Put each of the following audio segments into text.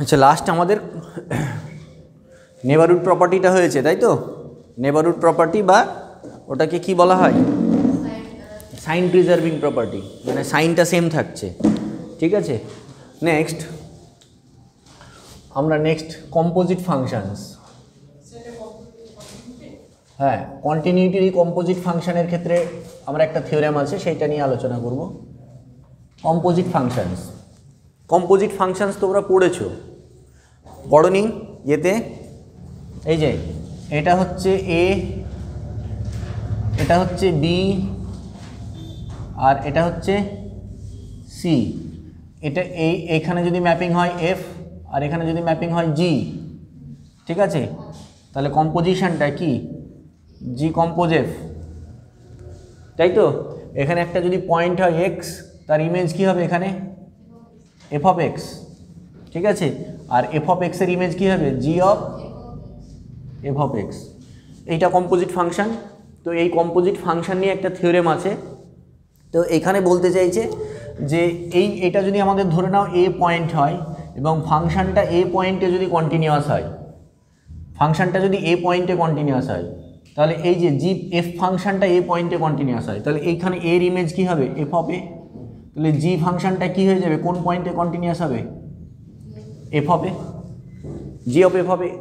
আচ্ছা, লাস্ট আমাদের নেবারহুড প্রপার্টিটা হয়েছে, তাই তো? নেবারহুড প্রপার্টি বা ওটাকে কি বলা হয়? সাইন প্রিজার্ভিং প্রপার্টি, মানে সাইনটা সেম থাকছে। ঠিক আছে, নেক্সট আমরা কম্পোজিট ফাংশনস। হ্যাঁ, কন্টিনিউটির কম্পোজিট ফাংশনের ক্ষেত্রে আমরা একটা থিওরেম আছে, সেইটা নিয়ে আলোচনা করব। কম্পোজিট ফাংশনস, কম্পোজিট ফাংশনস তোমরা পড়েছো, পড়োনি? এতে এই যে এটা হচ্ছে এ, এটা হচ্ছে বি, আর এটা হচ্ছে সি। এটা এইখানে যদি ম্যাপিং হয় এফ, আর এখানে যদি ম্যাপিং হয় জি, ঠিক আছে, তাহলে কম্পোজিশনটা কি? জি কম্পোজ এফ, তাই তো? এখানে একটা যদি পয়েন্ট হয় এক্স, তার ইমেজ কি হবে এখানে? এফ অফ এক্স, ঠিক আছে। আর এফ অফ এক্সের ইমেজ কি হবে? জি অফ এফ অফ এক্স। এইটা কম্পোজিট ফাংশন। তো এই কম্পোজিট ফাংশন নিয়ে একটা থিওরেম আছে। তো এখানে বলতে চাইছে যে এটা যদি আমাদের ধরে নাও এ পয়েন্ট হয় এবং ফাংশনটা এ পয়েন্টে যদি কন্টিনিউয়াস হয়, ফাংশনটা যদি এ পয়েন্টে কন্টিনিউয়াস হয়, তাহলে এই যে জি এফ ফাংশনটা এ পয়েন্টে কন্টিনিউয়াস হয়, তাহলে এইখানে এর ইমেজ কি হবে? এফ অফ এ। তাহলে জি ফাংশনটা কি হয়ে যাবে? কোন পয়েন্টে কন্টিনিউয়াস হবে? F of A, G of F of A.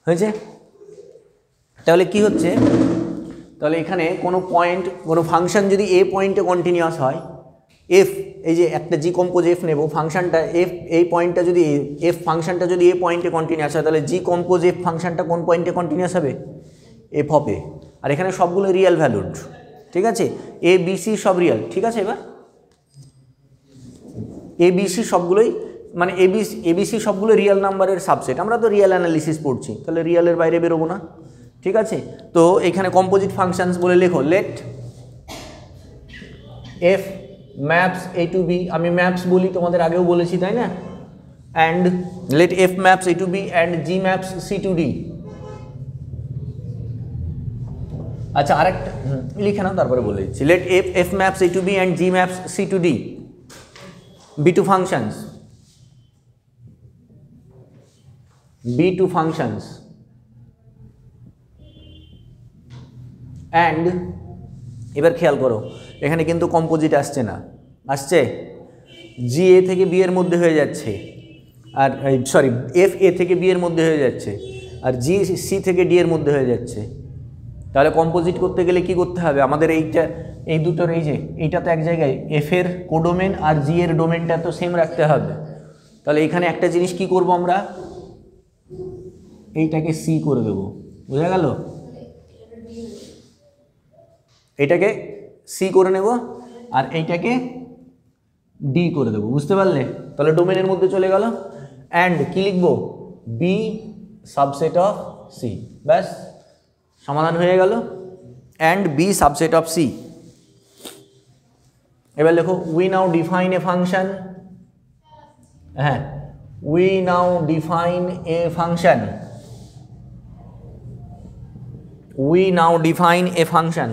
হয়েছে? তাহলে কি হচ্ছে? তাহলে এখানে কোনো পয়েন্ট, কোনো ফাংশন যদি এ পয়েন্টে কন্টিনিউয়াস হয়, এফ, এই যে একটা জি কম্পোজ এফ নেব, ফাংশনটা এফ, এই পয়েন্টটা যদি এফ ফাংশনটা যদি এ পয়েন্টে কন্টিনিউয়াস হয়, তাহলে জি কম্পোজ এফ ফাংশনটা কোন পয়েন্টে কন্টিনিউয়াস হবে? এফ অফ এ। আর এখানে সবগুলো রিয়েল ভ্যালুড, ঠিক আছে, এ বি সি সব রিয়েল, ঠিক আছে। এবার এ বি সি সবগুলোই, মানে এবিসি সবগুলো রিয়েল নাম্বারের সাবসেট। আমরা তো রিয়েল অ্যানালিসিস পড়ছি, তাহলে রিয়েলের বাইরে বেরোবো না, ঠিক আছে। তো এখানে কম্পোজিট ফাংশনস বলে লেখো, let f maps A to B, আমি ম্যাপস বলি, তোমাদের আগেও বলেছি তাই না, and let f maps A to B and g maps C to D. আচ্ছা, আরেকটা লিখে নাও, তারপরে বলে দিচ্ছি। Let f maps A to B and g maps C to D be two functions, B2 functions, and এবার খেয়াল করো, এখানে কিন্তু কম্পোজিট আসছে না, আসছে জি এ থেকে বি এর মধ্যে হয়ে যাচ্ছে, আর সরি এফ এ থেকে বি এর মধ্যে হয়ে যাচ্ছে, আর জি সি থেকে ডি এর মধ্যে হয়ে যাচ্ছে। তাহলে কম্পোজিট করতে গেলে কি করতে হবে? আমাদের এই দুটোর এই যে এইটা তো এক জায়গায়, এফ এর কোডোমেন আর জি এর ডোমেনটা তো সেম রাখতে হবে। তাহলে এখানে একটা জিনিস কি করব আমরা, এইটাকে সি করে দেবো, বোঝা গেল? এইটাকে সি করে নেব আর এইটাকে ডি করে দেবো, বুঝতে পারলে? তাহলে ডোমেনের মধ্যে চলে গেল। অ্যান্ড কি লিখবো? বি সাবসেট অফ সি, ব্যাস সমাধান হয়ে গেল। And B subset of C. এবার লেখো, we now define a function. হ্যাঁ, we now define a function. We now define a function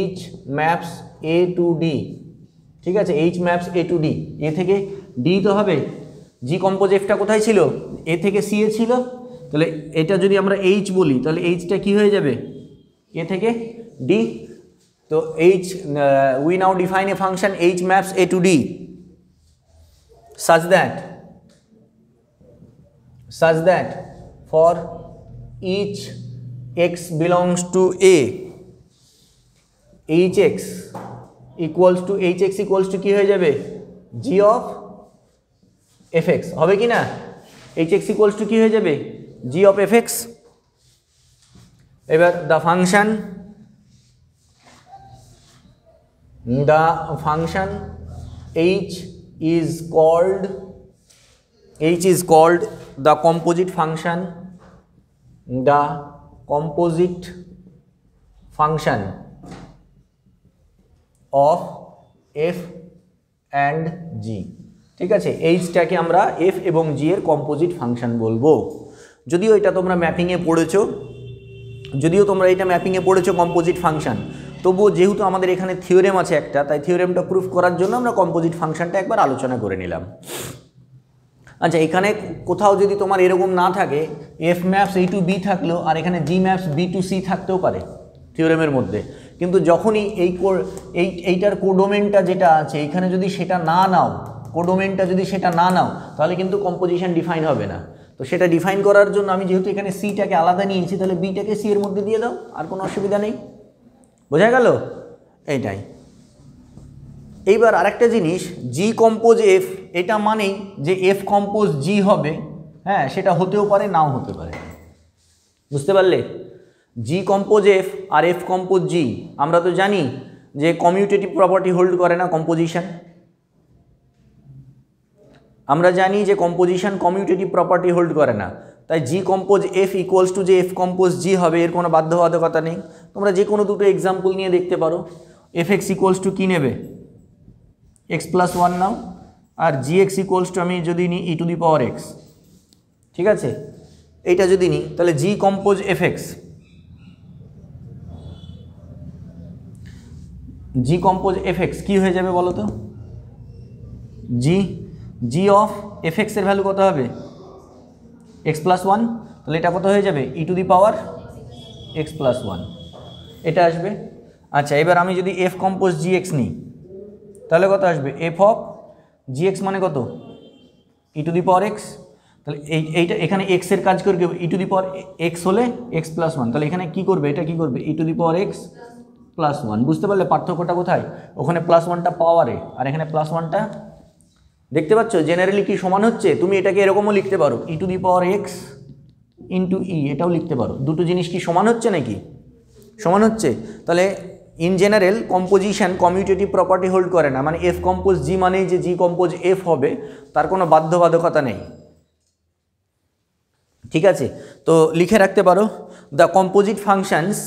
h maps a to d, ঠিক আছে, h maps a to d, এ থেকে d তো হবে, g compose এফটা কোথায় ছিল? এ থেকে সি এ ছিল, তাহলে এটা যদি আমরা h বলি, তাহলে এইচটা কি হয়ে যাবে? এ থেকে d। তো h, we now define a function h maps a to d such that for each x belongs to a, hx equals to কি হয়ে যাবে? g of fx, হবে কি না? hx equals to কি হয়ে যাবে? g of fx। এবার the function h is called the composite function, the composite function of f and g, ঠিক আছে। এইচটাকে আমরা এফ এবং জি এর কম্পোজিট ফাংশন বলবো। যদিও এটা তোমরা ম্যাপিংয়ে পড়েছো, কম্পোজিট ফাংশন, তবুও যেহেতু আমাদের এখানে থিওরেম আছে একটা, তাই থিওরেমটা প্রুফ করার জন্য আমরা কম্পোজিট ফাংশনটা একবার আলোচনা করে নিলাম। আচ্ছা, এখানে কোথাও যদি তোমার এরকম না থাকে, F maps A to B থাকলেও আর এখানে জি ম্যাপস বি টু সি থাকতেও পারে থিওরেমের মধ্যে, কিন্তু যখনই এইটার কোডোমেনটা যেটা আছে এইখানে যদি সেটা না নাও, কোডোমেনটা যদি সেটা না নাও, তাহলে কিন্তু কম্পোজিশন ডিফাইন হবে না। তো সেটা ডিফাইন করার জন্য আমি যেহেতু এখানে সিটাকে আলাদা নিয়েছি, তাহলে বিটাকে সি এর মধ্যে দিয়ে দাও, আর কোনো অসুবিধা নেই। বোঝা গেল? এইটাই। এইবার আরেকটা জিনিস, জি কম্পোজ এফ, এটা মানেই যে এফ কম্পোজ জি হবে, হ্যাঁ, সেটা হতেও পারে নাও হতে পারে। বুঝতে পারলে? জি compose F R F compose জি, আমরা তো জানি যে কমিউটেটিভ প্রপার্টি হোল্ড করে না কম্পোজিশন। আমরা জানি যে কম্পোজিশন কমিউটেটিভ প্রপার্টি হোল্ড করে না, তাই জি কম্পোজ এফ ইকুয়ালস টু যে এফ কম্পোজ জি হবে, এর কোনো বাধ্যবাধকতা নেই। তোমরা যে কোনো দুটো এক্সাম্পল নিয়ে দেখতে পারো। এফ এক্স ইকুয়ালস টু কী নেবে? এক্স প্লাস ওয়ান নাও, আর জি এক্স ইকুয়ালস টু আমি যদি নিই ই টু দি পাওয়ার এক্স, ঠিক আছে? এইটা যদি নিই তাহলে G compose F X, G compose F X কী হয়ে যাবে বলো তো? জি অফ এফ এক্সের ভ্যালু কত হবে? এক্স প্লাস ওয়ান, তাহলে এটা কত হয়ে যাবে? E to the power X plus one, এটা আসবে। আচ্ছা, এবার আমি যদি এফ কম্পোজ জি এক্স নিই তাহলে কত আসবে? এফ অফ জি এক্স মানে কত? E to the power X. তাহলে এইটা এখানে এক্সের কাজ করবে, E to the power X হলে এক্স প্লাস ওয়ান, তাহলে এখানে কী করবে? এটা কী করবে? E to the power X plus one. বুঝতে পারলে পার্থক্যটা কোথায়? ওখানে প্লাস ওয়ানটা পাওয়ারে আর এখানে প্লাস ওয়ানটা, দেখতে পাচ্ছ জেনারেলি কি সমান হচ্ছে? তুমি এটাকে এরকমও লিখতে পারো, E to the power X into E, এটাও লিখতে পারো। দুটো জিনিস কি সমান হচ্ছে নাকি? সমান হচ্ছে। তাহলে in general composition commutative property hold করে না, মানে এফ কম্পোজ জি মানেই যে জি কম্পোজ এফ হবে তার কোনো বাধ্যবাধকতা নেই, ঠিক আছে? তো লিখে রাখতে পারো, the composite functions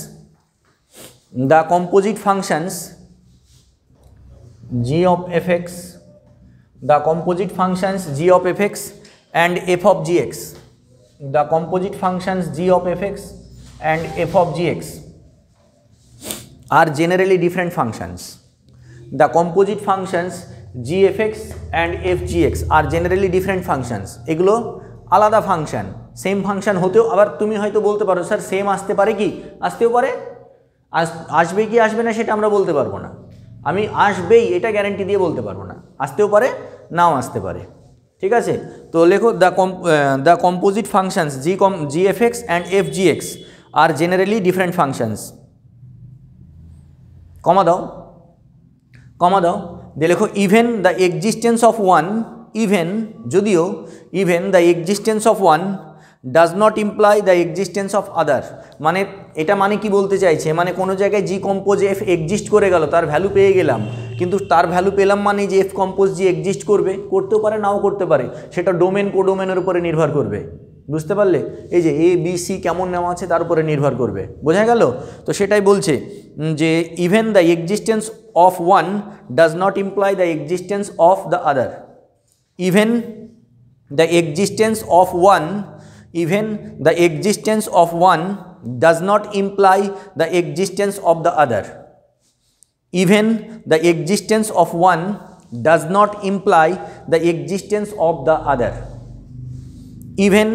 G of F x, the composite functions g of fx and f of gx, the composite functions g of fx and f of gx are generally different functions. The composite functions gfx and fgx are generally different functions. এগুলো আলাদা function, same function হতেও আবার তুমি হয়তো বলতে পারো sir same আসতে পারে কি? আসতেও পারে, আসবে কি আসবে না সেটা আমরা বলতে পারবো না। আমি আসবেই এটা গ্যারেন্টি দিয়ে বলতে পারবো না, আসতেও পারে নাও আসতে পারে, ঠিক আছে? তো লেখো the composite functions G F X and F G X are generally different functions. Comma দাও দিয়ে লেখো even the existence of one, যদিও the existence of one does not imply the existence of other. মানে এটা মানে কি বলতে চাইছে? মানে কোনো জায়গায় জি কম্পোজ এফ এক্সিস্ট করে গেল, তার ভ্যালু পেয়ে গেলাম, কিন্তু তার ভ্যালু পেলাম মানে যে এফ কম্পোজ জি এক্সিস্ট করবে, করতেও পারে নাও করতে পারে, সেটা ডোমেন কোডোমেনের উপরে নির্ভর করবে। বুঝতে পারলে? এই যে এ বি সি কেমন নেওয়া আছে তার উপরে নির্ভর করবে। বোঝা গেল? তো সেটাই বলছে যে even the existence of one does not imply the existence of the other. Even the existence of one does not imply the existence of the other. Even the existence of one does not imply the existence of the other. Even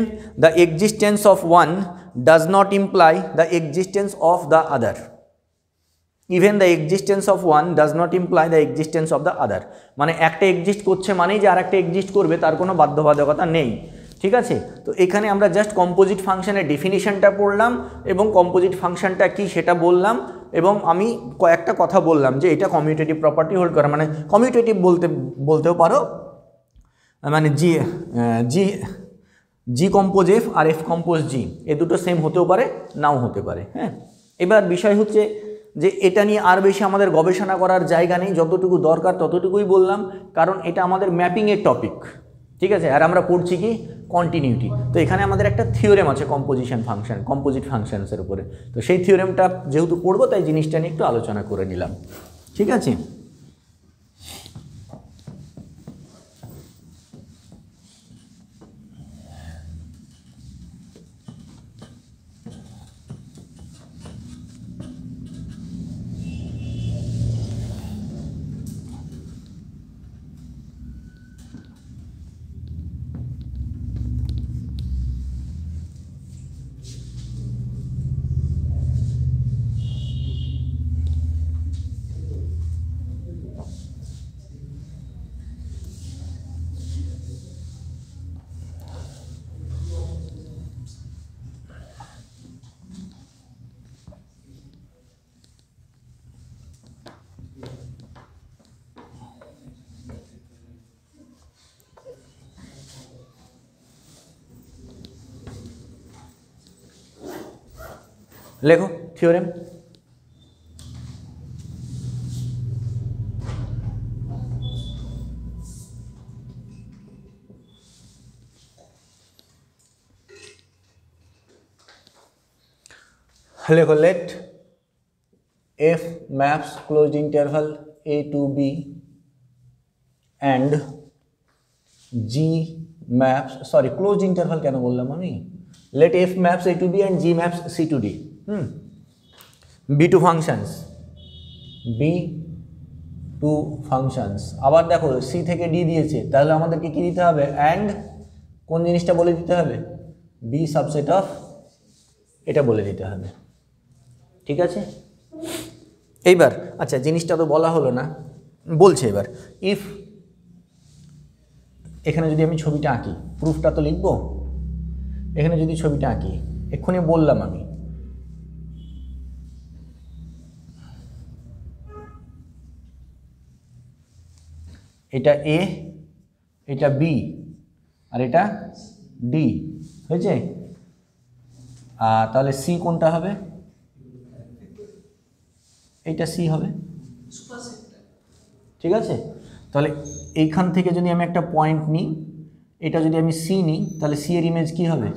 the existence of one does not imply the existence of the other. Even the existence of one does not imply the existence of the other. মানে একটা exist করছে মানেই যে আরেকটা exist করবে তার কোনো বাধ্যবাধকতা নেই, ঠিক আছে? তো এখানে আমরা জাস্ট কম্পোজিট ফাংশনের ডেফিনিশনটা পড়লাম এবং কম্পোজিট ফাংশনটা কি সেটা বললাম, এবং আমি কয়েকটা কথা বললাম যে এটা কমিউটেটিভ প্রপার্টি হোল্ড করে, মানে কমিউটেটিভ বলতেও পারো, মানে জি compose F R F compose জি এ দুটো সেম হতেও পারে নাও হতে পারে। হ্যাঁ, এবার বিষয় হচ্ছে যে এটা নিয়ে আর বেশি আমাদের গবেষণা করার জায়গা নেই, যতটুকু দরকার ততটুকুই বললাম, কারণ এটা আমাদের ম্যাপিংয়ের টপিক, ঠিক আছে? আর আমরা পড়ছি কি? কন্টিনিউটি। তো এখানে আমাদের একটা থিওরেম আছে কম্পোজিট ফাংশনসের উপরে, তো সেই থিওরেমটা যেহেতু পড়বো তাই জিনিসটা নিয়ে একটু আলোচনা করে নিলাম, ঠিক আছে? লেখো থিওরেম। লেখো late f maps closed interval a to b and g maps, sorry closed interval কেন বললাম আমি, let f maps a to b and g maps c to d, b to functions, b to functions। আবার দেখো c থেকে d দিয়েছে, তাহলে আমাদেরকে কি দিতে হবে, and কোন জিনিসটা বলে দিতে হবে, b সাবসেট অফ, এটা বলে দিতে হবে। ঠিক আছে, এইবার আচ্ছা জিনিসটা তো বলা হলো না, বলছে এবার ইফ, এখানে যদি আমি ছবিটা আঁকি, প্রুফটা তো লিখবো, এখানে যদি ছবিটা আঁকি, এক্ষুনি বললাম আমি এটা এ, এটা বি, আর এটা ডি, হয়েছে? তাহলে সি কোনটা হবে, এইটা সি হবে। ঠিক আছে, তাহলে এইখান থেকে যদি আমি একটা পয়েন্ট নিই, এটা যদি আমি সি নিই, তাহলে সি এর ইমেজ কি হবে,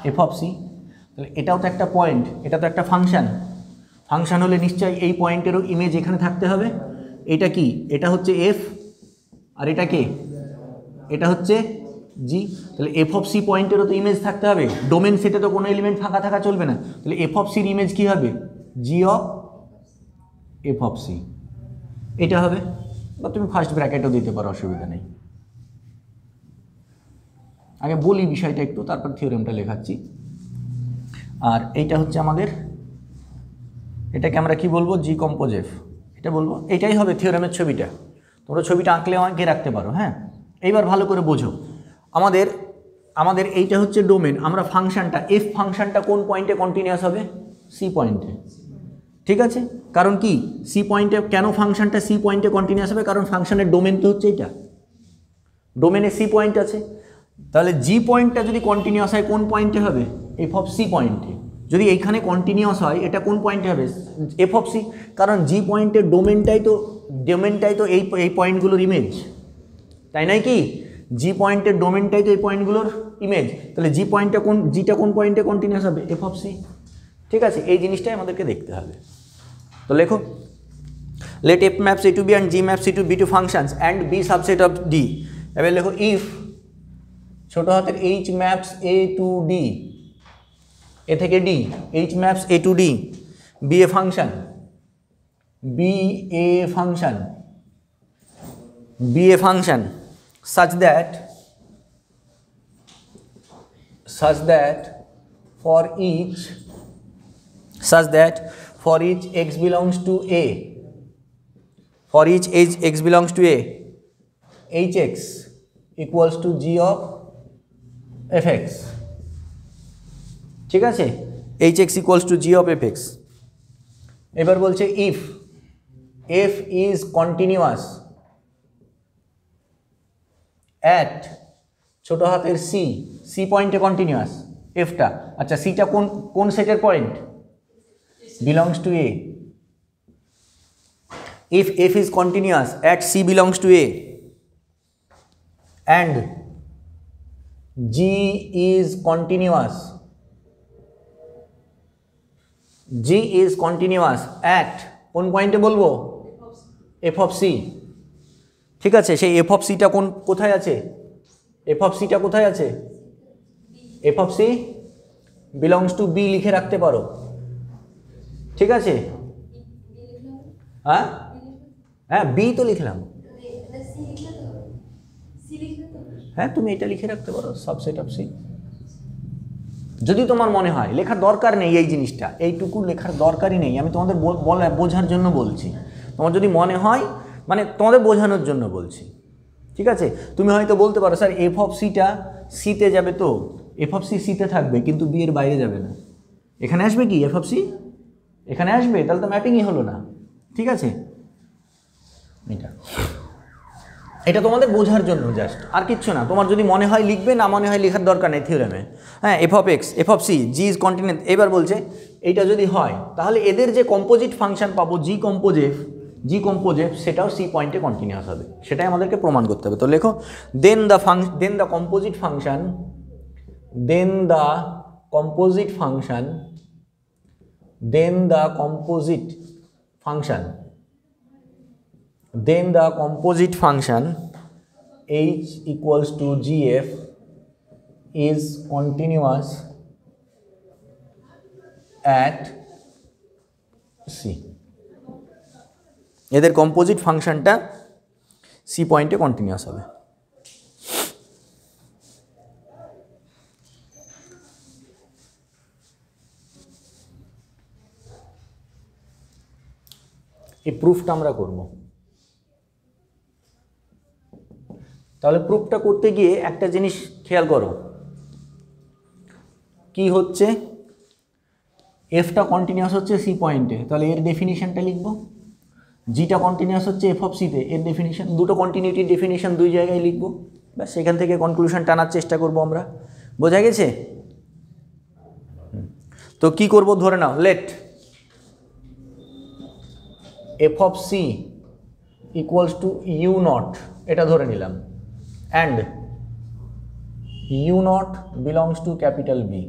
এফ অফ সি। তাহলে এটাও তো একটা পয়েন্ট, এটা তো একটা ফাংশন, ফাংশন হলে নিশ্চয়ই এই পয়েন্টেরও ইমেজ এখানে থাকতে হবে। এটা কি, এটা হচ্ছে এফ, আর এটা কে, এটা হচ্ছে জি। তাহলে এফ অফ সি পয়েন্টেরও তো ইমেজ থাকতে হবে, ডোমেন সেটে তো কোনো এলিমেন্ট ফাঁকা থাকা চলবে না। তাহলে এফ অফ সির ইমেজ কী হবে, জি অফ এফ অফ সি, এটা হবে। বা তুমি ফার্স্ট ব্র্যাকেটও দিতে পারো, অসুবিধা নেই। আগে বলি বিষয়টা একটু, তারপর থিওরেমটা লেখাচ্ছি। আর এইটা হচ্ছে আমাদের, এটাকে আমরা কি বলবো, জি কম্পোজ এফ, এটা বলবো। এটাই হবে থিওরেমের ছবিটা, তোমরা ছবিটা আঁকলেও আঁকে রাখতে পারো। হ্যাঁ, এইবার ভালো করে বোঝো, আমাদের এইটা হচ্ছে ডোমেন। আমরা ফাংশনটা, এফ ফাংশনটা কোন পয়েন্টে কন্টিনিউয়াস হবে, সি পয়েন্টে। ঠিক আছে, কারণ কি সি পয়েন্টে, কেন ফাংশনটা সি পয়েন্টে কন্টিনিউয়াস হবে, কারণ ফাংশনের ডোমেন তো হচ্ছে এটা, ডোমেনে সি পয়েন্ট আছে। তাহলে জি পয়েন্টটা যদি কন্টিনিউয়াস হয় কোন পয়েন্টে হবে, এফ অফ সি পয়েন্টে। যদি এইখানে কন্টিনিউয়াস হয়, এটা কোন পয়েন্টে হবে, এফ অফ সি, কারণ জি পয়েন্টের ডোমেনটাই তো এই পয়েন্টগুলোর ইমেজ, তাই নয় কি, জি পয়েন্টের ডোমেনটাই তো এই পয়েন্টগুলোর ইমেজ। তাহলে জিটা কোন পয়েন্টে কন্টিনিউয়াস হবে, এফ অফ সি। ঠিক আছে, এই জিনিসটাই আমাদেরকে দেখতে হবে। তো লেখো let f maps A to B and g maps A to B two functions and B subset of D. এবার লেখো ইফ ছোটো হাতের h maps A to D, A থেকে D, h maps A to D, B A function, B A function, B A function such that for each x belongs to a, for each x belongs to a, hx equals to g of fx। ঠিক আছে, hx equals to g of fx। এবার বলছে if f is continuous at ছোট হাতের c, c পয়েন্টে continuous এফটা। আচ্ছা, সিটা কোন সেটের পয়েন্ট, belongs to A. If f is continuous at c belongs to A and g is continuous, g is continuous at কোন পয়েন্টে বলবো, এফ অফ সি। ঠিক আছে, সেই এফ অফ সিটা কোথায় আছে, এফ অফ সিটা কোথায় আছে, f of c belongs to B লিখে রাখতে পারো। ঠিক আছে, হ্যাঁ হ্যাঁ, বি তো লিখলাম, হ্যাঁ তুমি এটা লিখে রাখতে পারো, সাবসেট অফ সি। যদি তোমার মনে হয়, লেখার দরকার নেই এই জিনিসটা, এইটুকু লেখার দরকারই নেই, আমি তোমাদের বোঝার জন্য বলছি। তোমার যদি মনে হয়, মানে তোমাদের বোঝানোর জন্য বলছি। ঠিক আছে, তুমি হয়তো বলতে পারো স্যার এফ অফ সিটা সিতে যাবে, তো এফ অফ সি সিতে থাকবে কিন্তু বি এর বাইরে যাবে না, এখানে আসবে কি এফ অফ সি, এখানে আসবে, তাহলে তো ম্যাপিংই হলো না। ঠিক আছে, এটা তোমাদের বোঝার জন্য জাস্ট, আর কিচ্ছু না। তোমার যদি মনে হয় লিখবে, না মনে হয় লেখার দরকার নেই থিওরেমে। হ্যাঁ, f of x, f of c, g is continuous. এবার বলছে এইটা যদি হয় তাহলে এদের যে কম্পোজিট ফাংশন পাবো জি কম্পোজ সেটাও সি পয়েন্টে কন্টিনিউয়াস হবে, সেটাই আমাদেরকে প্রমাণ করতে হবে। তো লেখো then the composite function h equals to gf is continuous at c। এদের কম্পোজিট ফাংশনটা সি পয়েন্টে কন্টিনিউয়াস হবে। এই প্রুফটা আমরা করব। তাহলে প্রুফটা করতে গিয়ে একটা জিনিস খেয়াল করো, কি হচ্ছে এফটা কন্টিনিউয়াস হচ্ছে সি পয়েন্টে, তাহলে এর ডেফিনিশনটা লিখব। জিটা কন্টিনিউয়াস হচ্ছে এফ অফ সিতে, এর ডেফিনিশন, দুটো কন্টিনিউটির ডেফিনিশন দুই জায়গায় লিখব, ব্যাস সেখান থেকে কনক্লুশন টানার চেষ্টা করব আমরা। বোঝা গেছে? তো কি করব, ধরে নাও let F of C equals to U not, এটা ধরে নিলাম, and U not belongs to capital B.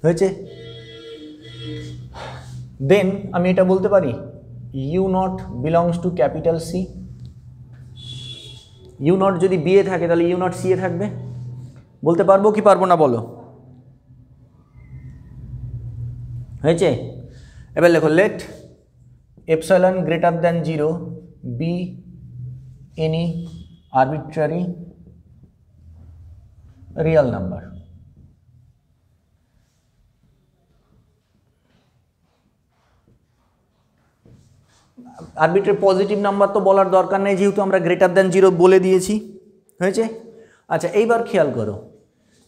হয়েছে? দেন আমি এটা বলতে পারি U not belongs to capital C. U not যদি বি এ থাকে তাহলে ইউ নট সি এ থাকবে, বলতে পারবো কি পারবো না বলো? হয়েছে? এবার লেখো let epsilon greater than 0 be any arbitrary real number. Arbitrary positive number তো বলার দরকার নেই, যেহেতু আমরা গ্রেটার দ্যান 0 বলে দিয়েছি। হয়েছে? আচ্ছা এইবার খেয়াল করো,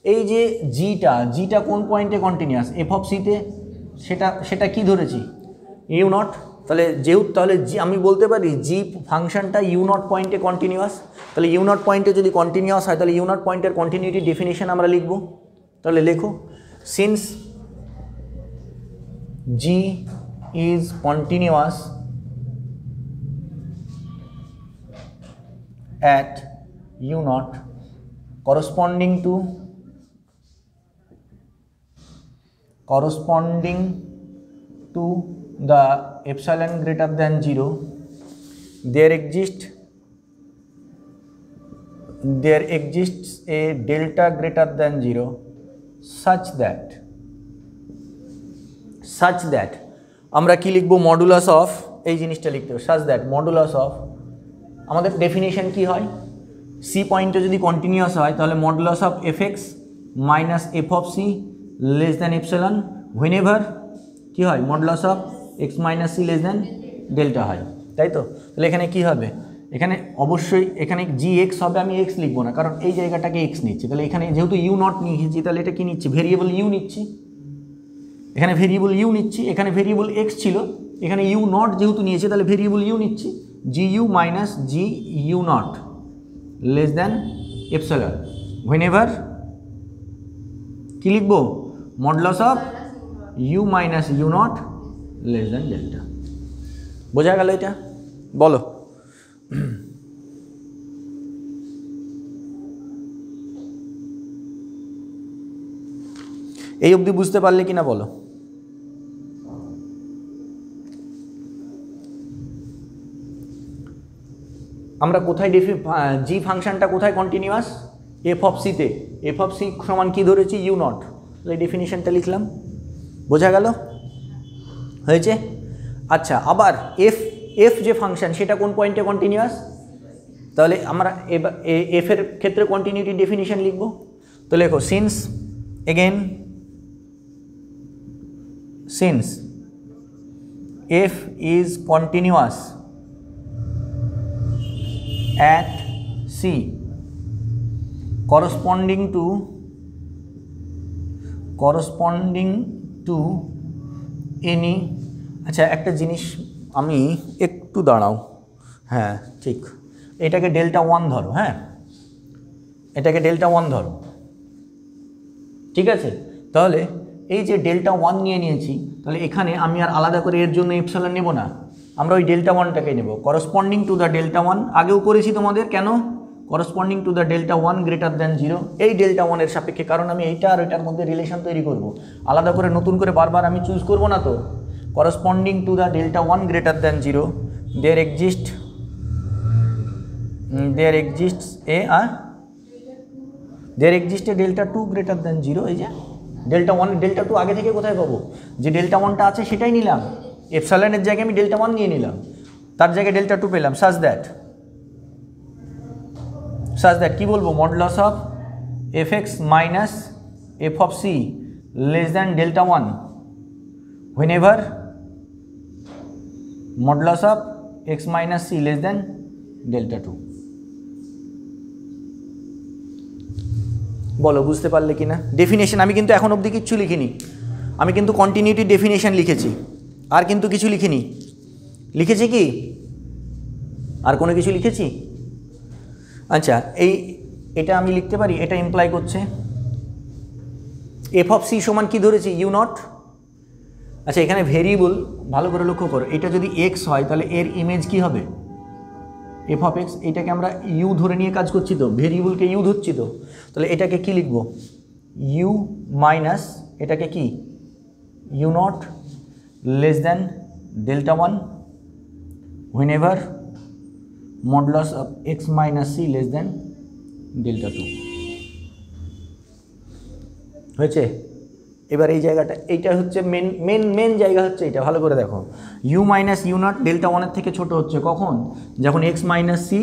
এই যে জিটা কোন পয়েন্টে কন্টিনিউয়াস? এফ অফ সিতে, সেটা কি ধরেছি? U naught. তাহলে যেহেতু তাহলে জি আমি বলতে পারি জি ফাংশনটা ইউ নট পয়েন্টে কন্টিনিউয়াস। তাহলে ইউ নট পয়েন্টে যদি কন্টিনিউয়াস হয় তাহলে ইউ নট পয়েন্টের কন্টিনিউটি ডেফিনিশন আমরা লিখব। তাহলে লেখো since g is continuous at u naught corresponding to the epsilon greater than 0, there exists a delta greater than 0 such that আমরা কি লিখব? মডুলাস অফ, এই জিনিসটা লিখতে হবে, such that মডুলাস অফ, আমাদের ডেফিনেশন কি হয়? সি পয়েন্টে যদি কন্টিনিউয়াস হয় তাহলে modulus of F x minus F of C less than epsilon, whenever কি হয়? Modulus of x minus C less than delta হয়, তাই তো? তাহলে এখানে কি হবে? এখানে অবশ্যই এখানে জি এক্স হবে, আমি এক্স লিখবো না কারণ এই জায়গাটাকে এক্স নিচ্ছি। তাহলে এখানে যেহেতু ইউ নট নিয়েছি তাহলে এটা কি নিচ্ছি? ভেরিয়েবল ইউ নিচ্ছি। এখানে ভেরিয়েবল ইউ নিচ্ছি, এখানে ভেরিয়েবল এক্স ছিল, এখানে ইউ নট যেহেতু নিয়েছে তাহলে ভেরিয়েবল ইউ নিচ্ছি। G you minus G U not less than epsilon, whenever কি লিখবো? Modulus of U minus you not less than delta. বোঝা গেল এটা? বলো। এই অবধি বুঝতে পারলে কিনা বলো? আমরা কোথায় জি ফাংশনটা কোথায় কন্টিনিউয়াস? এফ অফ সিতে। এফ অফ সি সমান কি ধরেছি? U naught. এই ডেফিনিশনটা লিখলাম। বোঝা গেল? হয়েছে? আচ্ছা আবার এফ যে ফাংশন সেটা কোন পয়েন্টে কন্টিনিউয়াস? তাহলে আমরা এফ এর ক্ষেত্রে কন্টিনিউটি ডেফিনিশন লিখব। তো লেখো since F is continuous at C corresponding to any, আচ্ছা একটা জিনিস আমি একটু দাঁড়াও, হ্যাঁ ঠিক, এটাকে ডেল্টা 1 ধরো, হ্যাঁ এটাকে ডেল্টা 1 ধরো, ঠিক আছে। তাহলে এই যে ডেল্টা 1 নিয়ে নিয়েছি, তাহলে এখানে আমি আর আলাদা করে এর জন্য এপসাইলন নেব না, আমরা ওই ডেল্টা 1টাকে নেব করসপন্ডিং টু দ্য ডেল্টা 1, আগেও করেছি তোমাদের, কেন corresponding to the delta 1 greater than 0, এই ডেল্টা 1 এর সাপেক্ষে, কারণ আমি এইটা আর এটার মধ্যে রিলেশন তৈরি করব, আলাদা করে নতুন করে বারবার আমি চুজ করব না তো। Corresponding to the delta 1 greater than 0 there exists a delta 2 greater than 0, এই যে ডেল্টা 1 ডেল্টা 2 আগে থেকে কোথায় পাবো, যে ডেল্টা 1টা আছে সেটাই নিলাম, এপসাইলনের জায়গায় আমি ডেল্টা 1 নিয়ে নিলাম, তার জায়গায় ডেল্টা 2 পেলাম, সাজ দ্যাট কি বলবো, modulus of F x minus F of C less than delta 1 whenever modulus of x minus C less than delta 2। বলো বুঝতে পারলে কি না? ডেফিনেশন আমি কিন্তু এখন অবধি কিচ্ছু লিখিনি, আমি কিন্তু কন্টিনিউটি ডেফিনেশন লিখেছি, আর কিন্তু কিছু লিখিনি, লিখেছি কি আর কোনো কিছু লিখেছি? আচ্ছা এটা আমি লিখতে পারি, এটা ইমপ্লাই করছে এফ অফ সি সমান কি ধরেছি, ইউ নট। আচ্ছা এখানে ভেরিয়েবল ভালো করে লক্ষ্য করো, এটা যদি এক্স হয় তাহলে এর ইমেজ কি হবে, এফ অফ এক্স, এটাকে আমরা ইউ ধরে নিয়ে কাজ করছি তো, ভেরিয়েবলকে ইউ ধরছি তো, তাহলে এটাকে কি লিখবো, ইউ মাইনাস এটাকে কি u not less than delta 1 whenever modulus of x minus C less than delta 2। হয়েছে? এবার এই জায়গাটা, এইটা হচ্ছে মেন জায়গা হচ্ছে এটা, ভালো করে দেখো, u minus you naught delta 1 এর থেকে ছোট হচ্ছে কখন, যখন এক্স মাইনাস সি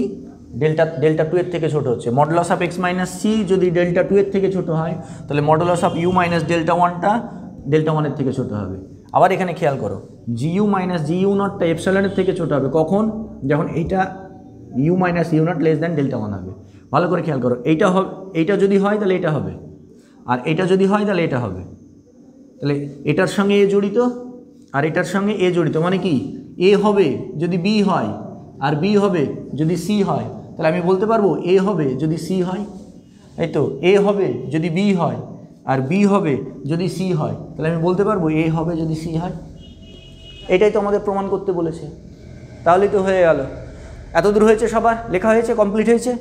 ডেল্টা 2 এর থেকে ছোট হচ্ছে। Modulus of x minus C যদি ডেল্টা 2 এর থেকে ছোট হয়, তাহলে modulus of U minus delta 1টা ডেল্টা 1 এর থেকে ছোট হবে। আবার এখানে খেয়াল করো, G you minus G U নটটা এপসাইলনের থেকে ছোট হবে কখন, যখন এইটা U minus you not less than delta 1 হবে। ভালো করে খেয়াল করো, এইটা যদি হয় তাহলে এটা হবে, আর এটা যদি হয় তাহলে এটা হবে, তাহলে এটার সঙ্গে এ জড়িত আর এটার সঙ্গে এ জড়িত, মানে কি এ হবে যদি বি হয় আর বি হবে যদি সি হয়, তাহলে আমি বলতে পারবো এ হবে যদি সি হয়, এই তো এ হবে যদি বি হয় আর বি হবে যদি সি হয়, তাহলে আমি বলতে পারবো এ হবে যদি সি হয়। এটাই তো আমাদের প্রমাণ করতে বলেছে, তাহলেই তো হয়ে গেল। এত দূর হয়েছে, সবার লেখা হয়েছে, কমপ্লিট হয়েছে।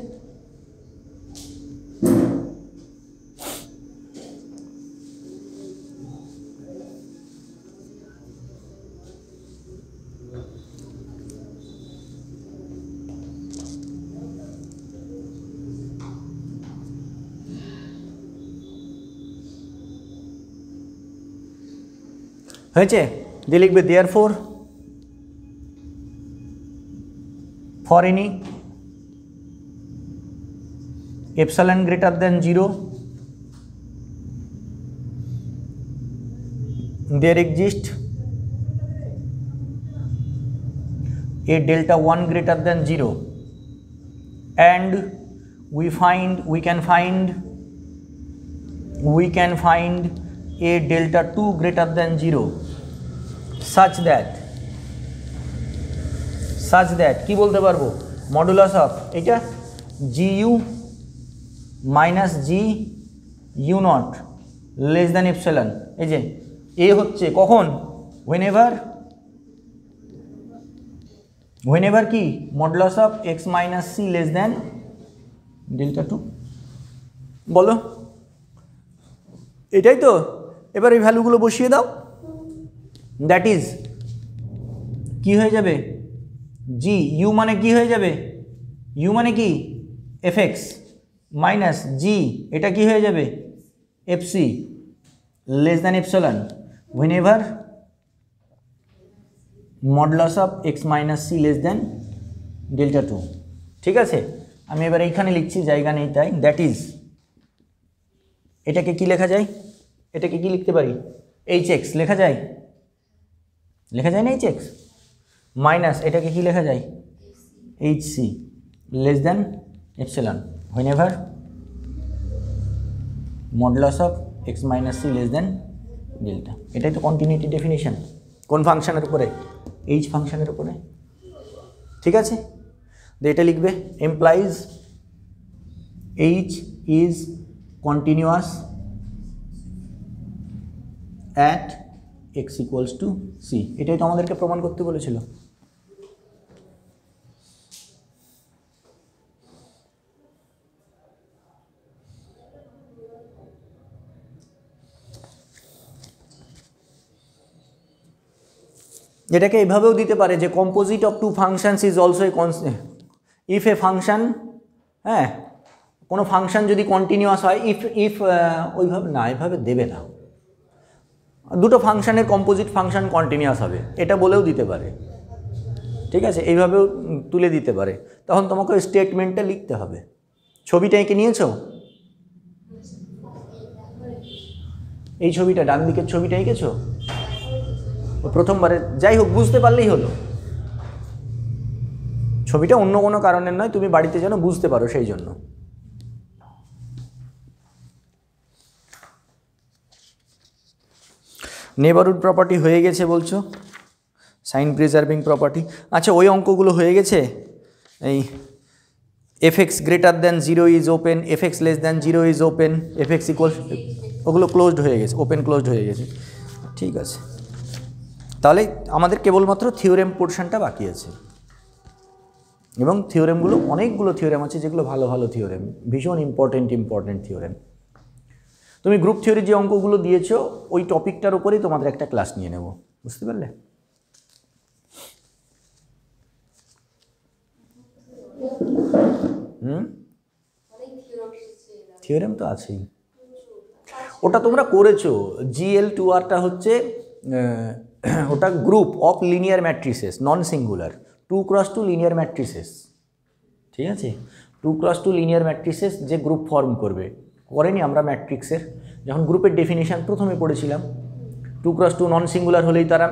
হয়েছে? দিয়ে লিখবে therefore for any epsilon greater than 0 there exists a delta 1 greater than 0 and we can find a delta 2 greater than 0 such that কি বলতে পারবো, মডুলাস অফ এটা g you minus G U not less than epsilon, এই যে এ হচ্ছে কখন, whenever কি modulus of x minus C less than delta 2। বলো এটাই তো। এবার এই ভ্যালুগুলো বসিয়ে দাও, দ্যাট ইজ কি হয়ে যাবে, জি ইউ মানে কি হয়ে যাবে, ইউ মানে কি এফ এক্স মাইনাস জি, এটা কি হয়ে যাবে f c less than epsilon whenever modulus of x minus C less than delta 2। ঠিক আছে, আমি এবার এইখানে লিখছি, জায়গা নেই তাই, দ্যাট ইজ, এটাকে কি লেখা যায়, এটাকে কি লিখতে পারি, এইচ এক্স লেখা যায় না এইচ এক্স, মাইনাস এটাকে কি লেখা যায়, h c less than epsilon whenever modulus of x minus C less than delta. এটাই তো কন্টিনিউটি ডেফিনিশন। কোন ফাংশনের উপরে, এইচ ফাংশনের উপরে। ঠিক আছে, এটা লিখবে implies h is continuous at x equals to c. এটাই তো আমাদেরকে প্রমাণ করতে বলেছিল। এটাকে এভাবেও দিতে পারে যে composite of two functions is also a if a function, হ্যাঁ, কোনো ফাংশন যদি কন্টিনিউয়াস হয়, ইফ ওইভাবে না, এভাবে দেবে না, দুটো ফাংশনের কম্পোজিট ফাংশন কন্টিনিউয়াস হবে, এটা বলেও দিতে পারে। ঠিক আছে, এইভাবেও তুলে দিতে পারে। তখন তোমাকে ওই স্টেটমেন্টটা লিখতে হবে। ছবিটা এঁকে নিয়েছো? এই ছবিটা, ডান দিকের ছবিটা এঁকেছো প্রথমবারে? যাই হোক, বুঝতে পারলেই হলো। ছবিটা অন্য কোনো কারণের নয়, তুমি বাড়িতে যেন বুঝতে পারো সেই জন্য। নেবারহুড প্রপার্টি হয়ে গেছে বলছো, সাইন প্রিজার্ভিং প্রপার্টি। আচ্ছা, ওই অঙ্কগুলো হয়ে গেছে। এই F x greater than 0 is open, F x less than 0 is open, F x equal, ওগুলো ক্লোজড হয়ে গেছে, ওপেন ক্লোজড হয়ে গেছে। ঠিক আছে, তাহলে আমাদের কেবলমাত্র থিওরেম পোর্শনটা বাকি আছে। এবং থিওরেমগুলো, অনেকগুলো থিওরেম আছে যেগুলো ভালো ভালো থিওরেম, ভীষণ ইম্পর্টেন্ট থিওরেম। তুমি গ্রুপ থিওরির যে অঙ্কগুলো দিয়েছো ওই টপিকটার উপরেই তোমাদের একটা ক্লাস নিয়ে নেব, বুঝতে পারলে? থিওরেম তো আছেই, ওটা তোমরা করেছো। GL2Rটা হচ্ছে ওটা group of linear matrices, non singular, 2x2 linear matrices. ঠিক আছে, 2x2 লিনিয়ার ম্যাট্রিসেস যে গ্রুপ ফর্ম করবে, করেনি আমরা ম্যাট্রিক্সের যখন গ্রুপের ডেফিনিশন প্রথমে পড়েছিলাম? 2x2 নন সিঙ্গুলার হলেই তারা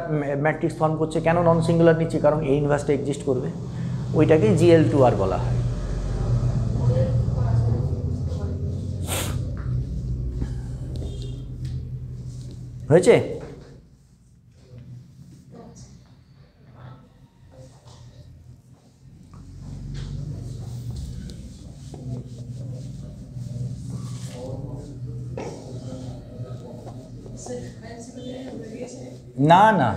ম্যাট্রিক্স ফর্ম করছে। কেন নন সিঙ্গুলার নিচ্ছে? কারণ এই ইনভার্সটা এক্সিস্ট করবে। ওইটাকে GL2R বলা হয়। হয়েছে? না না,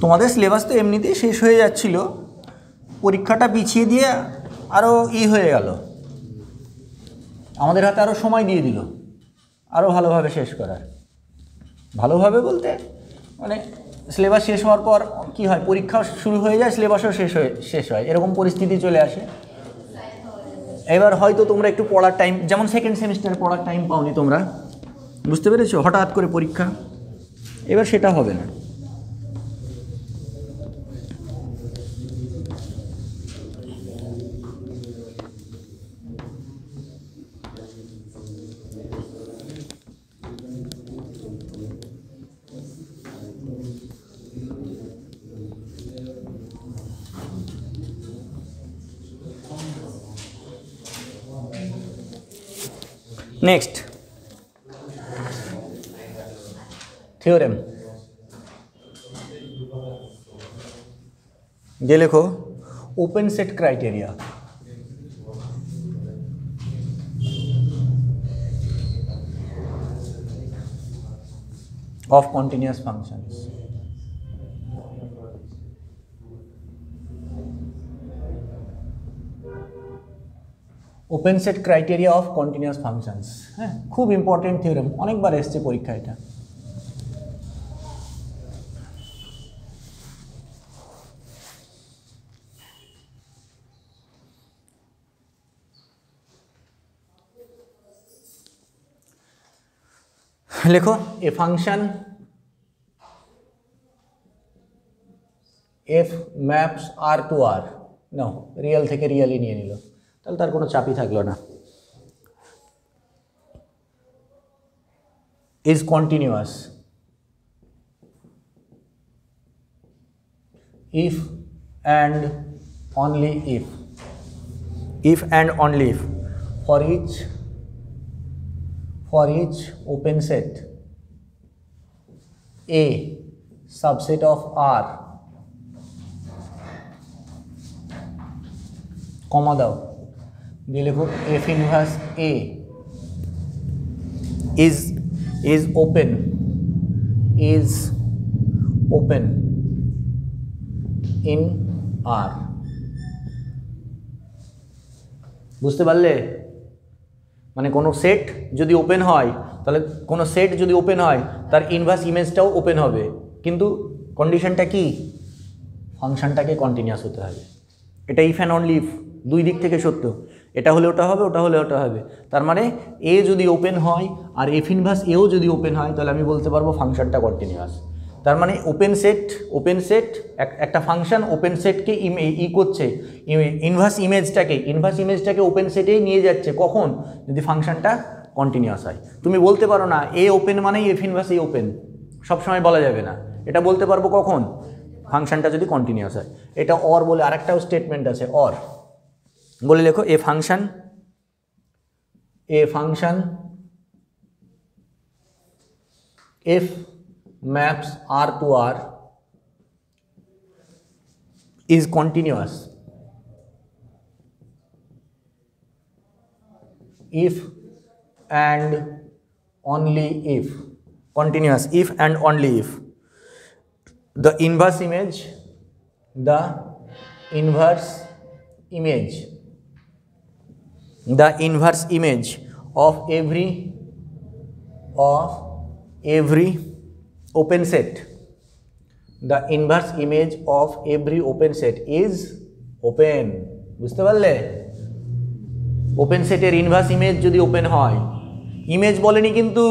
তোমাদের সিলেবাস তো এমনিতেই শেষ হয়ে যাচ্ছিল, পরীক্ষাটা পিছিয়ে দিয়ে আরও হয়ে গেল, আমাদের হাতে আরও সময় দিয়ে দিল আরও ভালোভাবে শেষ করার। ভালোভাবে বলতে মানে সিলেবাস শেষ হওয়ার পর কি হয়, পরীক্ষা শুরু হয়ে যায়, সিলেবাসও শেষ হয়, এরকম পরিস্থিতি চলে আসে। এবার হয়তো তোমরা একটু পড়ার টাইম, যেমন সেকেন্ড সেমিস্টারে পড়ার টাইম পাওনি তোমরা, বুঝতে পেরেছো? হঠাৎ করে পরীক্ষা, এবার সেটা হবে না। নেক্সট থিওরেম যে লেখো, open set criteria. of continuous functions. Open set criteria of continuous functions. হ্যাঁ, খুব ইম্পর্টেন্ট থিওরেম, অনেকবার এসছে পরীক্ষা এটা। লেখো a function F maps R two R, now real থেকে রিয়েলই নিয়ে নিল, তাহলে তার কোনো চাপই থাকলো না। is continuous if and only if and only if for each open set A subset of R, comma দাও দিয়ে লেখো F inverse A is open in R। বুঝতে পারলে? মানে কোনো সেট যদি ওপেন হয়, তাহলে কোনো সেট যদি ওপেন হয় তার ইনভার্স ইমেজটাও ওপেন হবে, কিন্তু কন্ডিশনটা কি? ফাংশনটাকে কন্টিনিউয়াস হতে হবে। এটা ইফ অ্যান্ড অনলি ইফ, দুই দিক থেকে সত্য। এটা হলে ওটা হবে, ওটা হলে ওটা হবে। তার মানে এ যদি ওপেন হয় আর এফ ইনভার্স এও যদি ওপেন হয়, তাহলে আমি বলতে পারবো ফাংশনটা কন্টিনিউয়াস। তার মানে ওপেন সেট একটা ফাংশন ওপেন সেটকে করছে, ইনভার্স ইমেজটাকে ওপেন সেটেই নিয়ে যাচ্ছে। কখন? যদি ফাংশনটা কন্টিনিউয়াস হয়। তুমি বলতে পারো না এ ওপেন মানেই এফ ইনভার্স এ ওপেন, সবসময় বলা যাবে না। এটা বলতে পারবো কখন? ফাংশনটা যদি কন্টিনিউয়াস হয়। এটা অর বলে আরেকটাও স্টেটমেন্ট আছে, অর বলে লেখো a function F maps R to R is continuous if and only if the inverse image of every open set, the inverse image of every open set is open। বুঝতে পারলে? Open সেটের inverse image যদি open হয়, image বলেনি কিন্তু,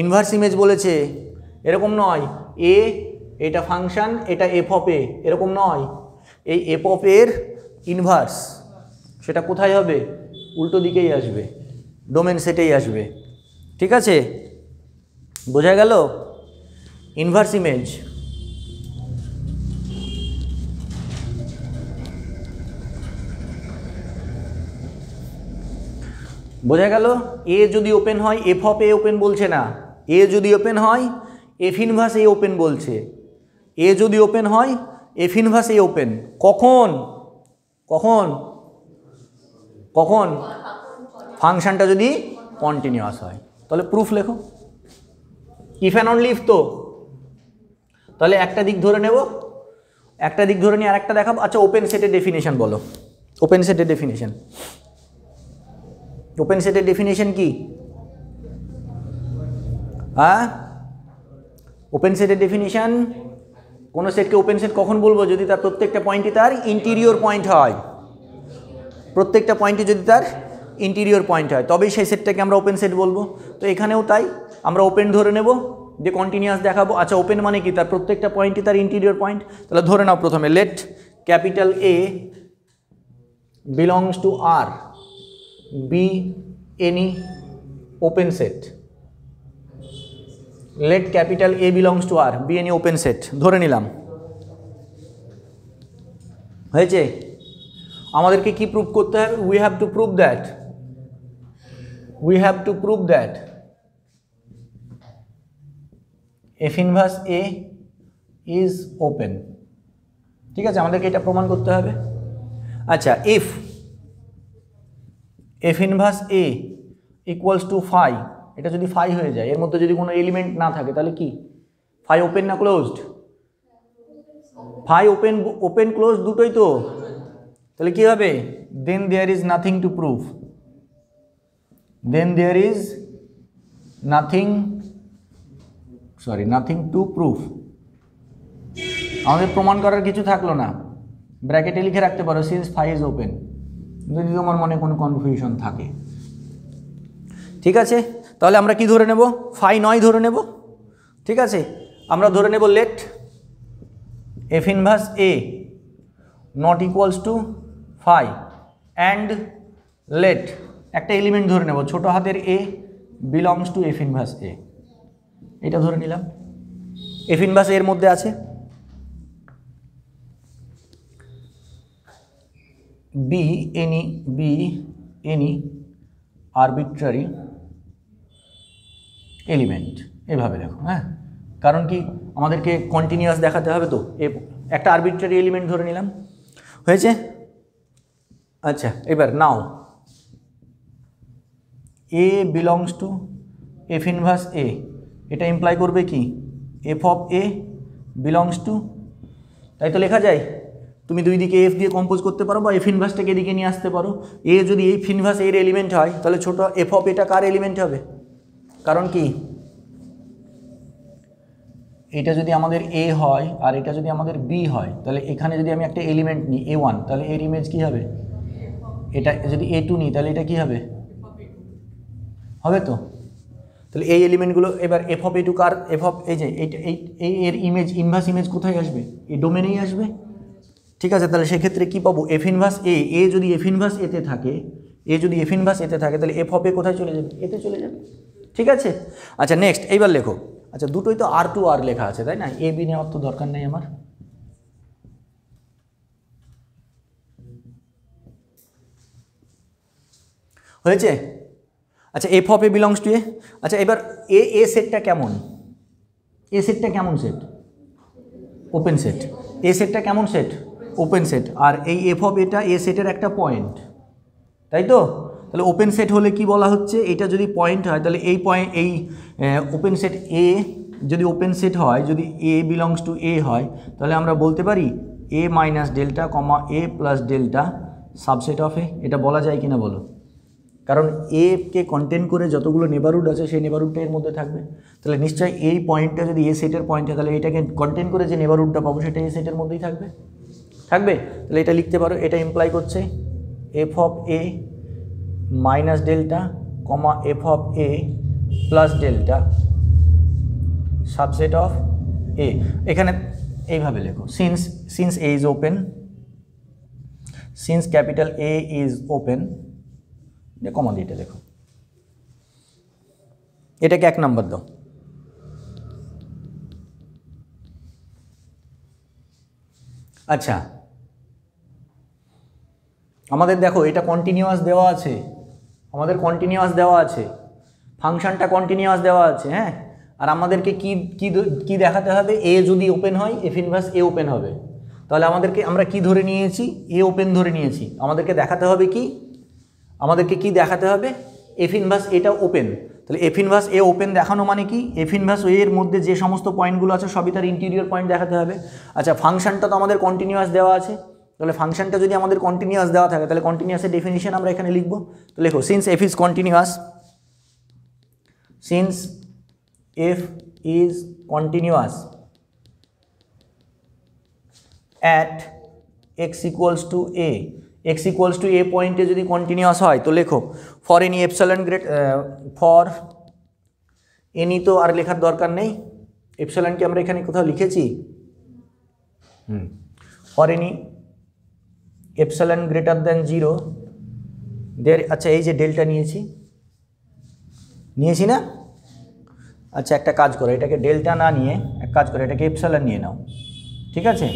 inverse image বলেছে। এরকম নয় এ এটা ফাংশন, এটা এফ অফ এ, এরকম নয়। এই এফ অফ এর ইনভার্স সেটা কোথায় হবে? উল্টো দিকেই আসবে, ডোমেন সেটেই আসবে। ঠিক আছে, বোঝা গেল? ইনভার্স ইমেজ বোঝা গেল? এ যদি ওপেন হয়, এফ অফ এ ওপেন বলছে না। এ যদি ওপেন হয়, এফ ইনভার্স এ ওপেন বলছে। এ যদি ওপেন হয়, এফ ইনভার্স এ ওপেন। কখন? কখন? কখন? ফাংশনটা যদি কন্টিনিউয়াস হয়। তাহলে প্রুফ লেখো, ইফ অ্যান্ড অনলি ইফ। তো তাহলে একটা দিক ধরে নেব, একটা দিক ধরে নিয়ে আরেকটা দেখাবো। আচ্ছা, ওপেন সেটের ডেফিনেশন বলো। ওপেন সেটের ডেফিনেশন কি? হ্যাঁ, ওপেন সেটের ডেফিনেশন, কোনো সেটকে ওপেন সেট কখন বলবো? যদি তার প্রত্যেকটা পয়েন্টই তার ইন্টিরিয়র পয়েন্ট হয়। প্রত্যেকটা পয়েন্টই যদি তার ইন্টিরিয়র পয়েন্ট হয়, তবেই সেই সেটটাকে আমরা ওপেন সেট বলবো। তো এখানেও তাই, আমরা ওপেন ধরে নেব, যে কন্টিনিউয়াস দেখাবো। আচ্ছা, ওপেন মানে কি? তার প্রত্যেকটা পয়েন্টই তার ইন্টিরিয়র পয়েন্ট। তাহলে ধরে নাও প্রথমে, let capital A belongs to R B any open set. Let capital A belongs to R B any open set ধরে নিলাম। হয়েছে? আমাদেরকে কি প্রুভ করতে হবে? We have to prove that F inverse A is open. ঠিক আছে, আমাদেরকে এটা প্রমাণ করতে হবে। আচ্ছা, F inverse A equals to phi, এটা যদি ফাই হয়ে যায়, এর মধ্যে যদি কোনো এলিমেন্ট না থাকে, তাহলে কি? ফাই ওপেন না ক্লোজড? ফাই ওপেন ক্লোজ দুটোই তো। তাহলে কি হবে? Then there is nothing to prove. Then there is nothing to proof. আমাদের প্রমাণ করার কিছু থাকলো না, ব্র্যাকেটে লিখে রাখতে পারো সিন্স ফাই ইজ ওপেন, যদি তোমার মনে কোনো কনফিউশন থাকে। ঠিক আছে, তাহলে আমরা কি ধরে নেব? ফাই নয় ধরে নেব। ঠিক আছে, আমরা ধরে নেব let F inverse A not equals to phi and let একটা এলিমেন্ট ধরে নেব ছোট হাতের A belongs to F inverse A, এটা ধরে নিলাম। এফ ইনভার্স এর মধ্যে আছে বি এনি আরবিট্রারি এলিমেন্ট, এভাবে দেখো। হ্যাঁ, কারণ কি আমাদেরকে কন্টিনিউয়াস দেখাতে হবে, তো একটা আরবিট্রারি এলিমেন্ট ধরে নিলাম, হয়েছে। আচ্ছা, এবার নাও A belongs to F inverse A, এটা ইমপ্লাই করবে কি F of A belongs to, তাই তো লেখা যায়। তুমি দুই দিকে এফ দিয়ে কম্পোজ করতে পারো বা এফ ইনভার্সটাকে এদিকে নিয়ে আসতে পারো। এ যদি এফ ইনভার্স এর এলিমেন্ট হয় তাহলে ছোট এফ অফ এটা কার এলিমেন্ট হবে? কারণ কি এটা যদি আমাদের এ হয় আর এটা যদি আমাদের বি হয়, তাহলে এখানে যদি আমি একটা এলিমেন্ট নিই A1, তাহলে এর ইমেজ কি হবে? এটা যদি A2 নিই তাহলে এটা কি হবে? হবে তো। তাহলে এই এলিমেন্টগুলো এবার F of A2 car F of, এই যে এই এর ইমেজ ইনভার্স ইমেজ কোথায় আসবে? এই ডোমেনেই আসবে। ঠিক আছে, তাহলে সেক্ষেত্রে কী পাবো? এফ ইনভার্স এ যদি এফ ইনভার্স এতে থাকে, তাহলে এফ অফ এ কোথায় চলে যাবে? এতে চলে যাবে। ঠিক আছে, আচ্ছা নেক্সট এইবার লেখো। আচ্ছা, দুটোই তো আর টু আর লেখা আছে, তাই না? এ বি নেওয়ার তো দরকার নেই আমার। হয়েছে? আচ্ছা, F of A belongs to A. আচ্ছা, এবার এ সেটটা কেমন? এ সেটটা কেমন সেট? Open set. এ সেটটা কেমন সেট? Open set. আর এই এফ অফ এটা এ সেটের একটা পয়েন্ট, তাই তো? তাহলে ওপেন সেট হলে কি বলা হচ্ছে? এটা যদি পয়েন্ট হয় তাহলে এই পয়েন্ট, এই ওপেন সেট এ যদি ওপেন সেট হয়, যদি এ বিলংস টু এ হয়, তাহলে আমরা বলতে পারি A minus delta comma A plus delta subset of A. এটা বলা যায় কিনা বলো? কারণ এ কে কন্টেন করে যতগুলো নেবারহুড আছে সেই নেবারহুডটা এর মধ্যে থাকবে। তাহলে নিশ্চয়ই এই পয়েন্টটা যদি এ সেটের পয়েন্ট হয়, তাহলে এটাকে কন্টেন করে যে নেবারহুডটা পাবো সেটা এ সেটের মধ্যেই থাকবে। তাহলে এটা লিখতে পারো, এটা ইমপ্লাই করছে F of A minus delta comma F of A plus delta subset of A. এখানে এইভাবে লেখো, since A is open, since capital A is open, comma দিয়ে এটা লেখো। এটাকে 1 নম্বর দাও। আচ্ছা, আমাদের দেখো এটা কন্টিনিউয়াস দেওয়া আছে, ফাংশনটা কন্টিনিউয়াস দেওয়া আছে। হ্যাঁ, আর আমাদেরকে কি দেখাতে হবে? এ যদি ওপেন হয় এফ ইনভার্স এ ওপেন হবে। তাহলে আমরা কি ধরে নিয়েছি? এ ওপেন ধরে নিয়েছি। আমাদেরকে দেখাতে হবে কি দেখাতে হবে? এফ ইনভার্স এটা ওপেন। তাহলে এফ ইনভার্স এ ওপেন দেখানো মানে কি? এফ ইনভার্স এর মধ্যে যে সমস্ত পয়েন্টগুলো আছে সবই তার ইন্টেরিয়র পয়েন্ট দেখাতে হবে। আচ্ছা, ফাংশনটা তো আমাদের কন্টিনিউয়াস দেওয়া আছে, তাহলে ফাংশনটা যদি আমাদের কন্টিনিউয়াস দেওয়া থাকে তাহলে কন্টিনিউয়াসের ডেফিনিশন আমরা এখানে লিখব। তো লেখো since F is continuous, at x equals to a, পয়েন্টে যদি কন্টিনিউয়াস হয় তো লেখো for any epsilon for any, তো আর লেখার দরকার নেই, এপসাইলনকে আমরা এখানে কোথাও লিখেছি। For any epsilon greater than 0 দেয়ার, আচ্ছা এই যে ডেল্টা নিয়েছি না? আচ্ছা, একটা কাজ করো, এটাকে ডেল্টা না নিয়ে এক কাজ করো, এটাকে এপসাইলন নিয়ে নাও। ঠিক আছে,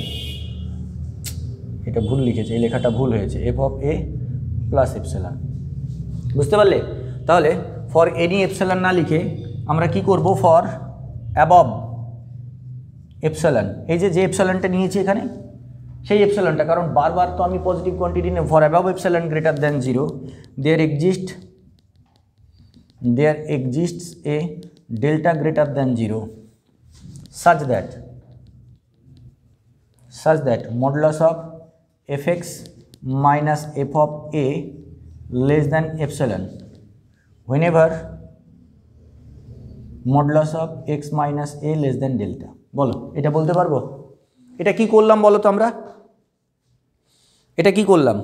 এটা ভুল লিখেছে, এই লেখাটা ভুল হয়েছে, F of A plus epsilon. বুঝতে পারলে? তাহলে ফর এনি এপসাইলন না লিখে আমরা কি করব? ফর অ্যাবভ এপসাইলন, এই যে এপসাইলনটা নিয়েছি এখানে সেই এপসাইলনটা, কারণ বারবার তো আমি পজিটিভ কোয়ান্টিটি নেব। For above epsilon greater than 0 there exists a delta greater than 0 such that modulus of fx minus f of a less than epsilon whenever modulus of x minus A less than delta. বলো এটা বলতে পারবো? এটা কি করলাম বলো তো আমরা? এটা কি করলাম?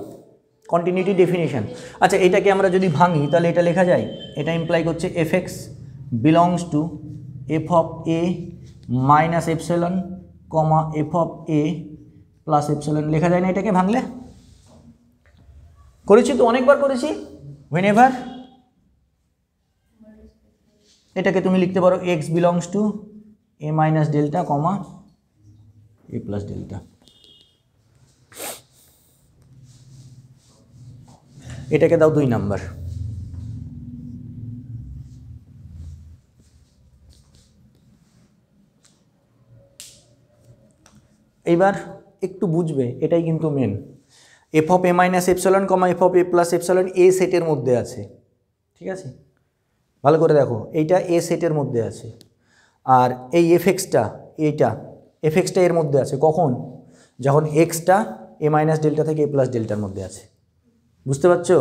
Continuity definition. আচ্ছা এটাকে আমরা যদি ভাঙি তাহলে এটা লেখা যায়, এটা ইমপ্লাই করছে F x belongs to F of A minus epsilon comma F of A plus epsilon. লেখা যায় না এটাকে ভাঙলে? করেছি তো, অনেকবার করেছি। whenever এটাকে তুমি লিখতে পারো X belongs to A minus delta comma A plus delta. এটাকে দাও 2 নাম্বার। এইবার একটু বুঝবে, এটাই কিন্তু main. F of A minus epsilon comma F of A plus epsilon A সেটের মধ্যে আছে, ঠিক আছে? ভালো করে দেখো, এইটা এ সেটের মধ্যে আছে, আর এই এফ এক্সটা এর মধ্যে আছে কখন? যখন এক্সটা এ মাইনাস ডেল্টা থেকে এ প্লাস ডেল্টার মধ্যে আছে। বুঝতে পারছো?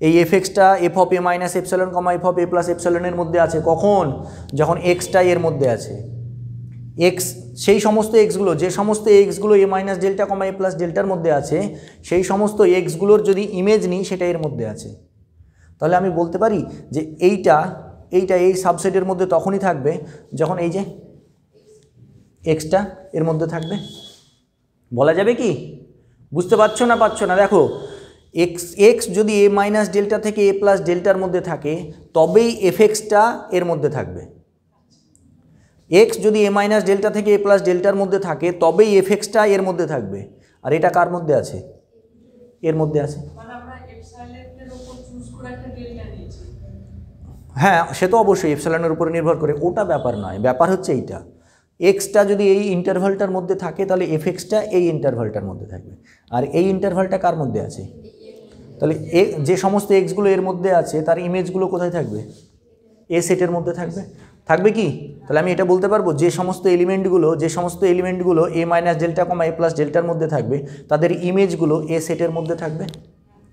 এই এফ এক্সটা F of A minus epsilon comma F of A plus এপসিলনের মধ্যে আছে কখন? যখন এক্সটা এর মধ্যে আছে। এক্স, সেই সমস্ত এক্সগুলো, যে সমস্ত এক্সগুলো এ minus delta comma A plus ডেল্টার মধ্যে আছে, সেই সমস্ত এক্সগুলোর যদি ইমেজ নিই সেটা এর মধ্যে আছে। তাহলে আমি বলতে পারি যে এইটা এই সাবসেটের মধ্যে তখনই থাকবে যখন এই যে এক্সটা এর মধ্যে থাকবে। বলা যাবে কি? বুঝতে পারছো না? দেখো, এক্স যদি এ মাইনাস ডেল্টা থেকে এ প্লাস ডেল্টার মধ্যে থাকে তবেই এফ এক্সটা এর মধ্যে থাকবে। এক্স যদি এ মাইনাস ডেল্টা থেকে এ প্লাস ডেল্টার মধ্যে থাকে তবেই এফ এক্সটা এর মধ্যে থাকবে। আর এটা কার মধ্যে আছে? এর মধ্যে আছে। হ্যাঁ, সে তো অবশ্যই এপসিলনের উপরে নির্ভর করে, ওটা ব্যাপার নয়। ব্যাপার হচ্ছে এইটা, এক্সটা যদি এই ইন্টারভালটার মধ্যে থাকে তাহলে এফ এক্সটা এই ইন্টারভালটার মধ্যে থাকবে। আর এই ইন্টারভালটা কার মধ্যে আছে? তাহলে যে সমস্ত এক্সগুলো এর মধ্যে আছে তার ইমেজগুলো কোথায় থাকবে? এ সেটের মধ্যে থাকবে। থাকবে কি? তাহলে আমি এটা বলতে পারবো যে সমস্ত এলিমেন্টগুলো এ minus delta comma A plus ডেল্টার মধ্যে থাকবে তাদের ইমেজগুলো এ সেটের মধ্যে থাকবে।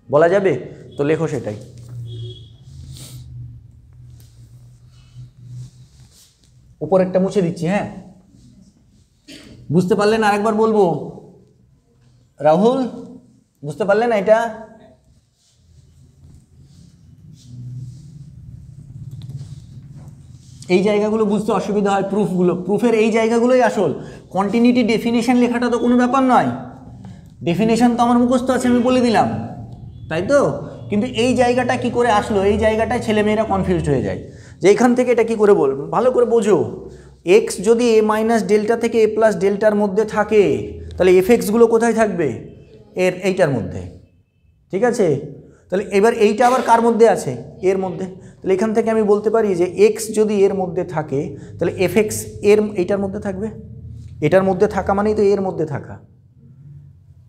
বলা যাবে? তো লেখো সেটাই। উপরেরটা মুছে দিচ্ছি। হ্যাঁ, বুঝতে পারলেন? আরেকবার বলবো। রাহুল, বুঝতে পারলেন এটা? এই জায়গাগুলো বুঝতে অসুবিধা হয়, প্রুফের এই জায়গাগুলোই আসল। কন্টিনিউটি ডেফিনেশন লেখাটা তো কোনো ব্যাপার নয়, ডেফিনেশন তো আমার মুখস্থ আছে, আমি বলে দিলাম, তাই তো? কিন্তু এই জায়গাটা কি করে আসলো, এই জায়গাটায় ছেলেমেয়েরা কনফিউজড হয়ে যায় যে এখান থেকে এটা কি করে ভালো করে বোঝো। এক্স যদি এ মাইনাস ডেল্টা থেকে এ প্লাস ডেল্টার মধ্যে থাকে তাহলে এফ এক্সগুলো কোথায় থাকবে? এইটার মধ্যে, ঠিক আছে? তাহলে এবার এইটা আবার কার মধ্যে আছে? এর মধ্যে। তাহলে এখান থেকে আমি বলতে পারি যে এক্স যদি এর মধ্যে থাকে তাহলে এফ এক্স এইটার মধ্যে থাকবে। এটার মধ্যে থাকা মানেই তো এর মধ্যে থাকা,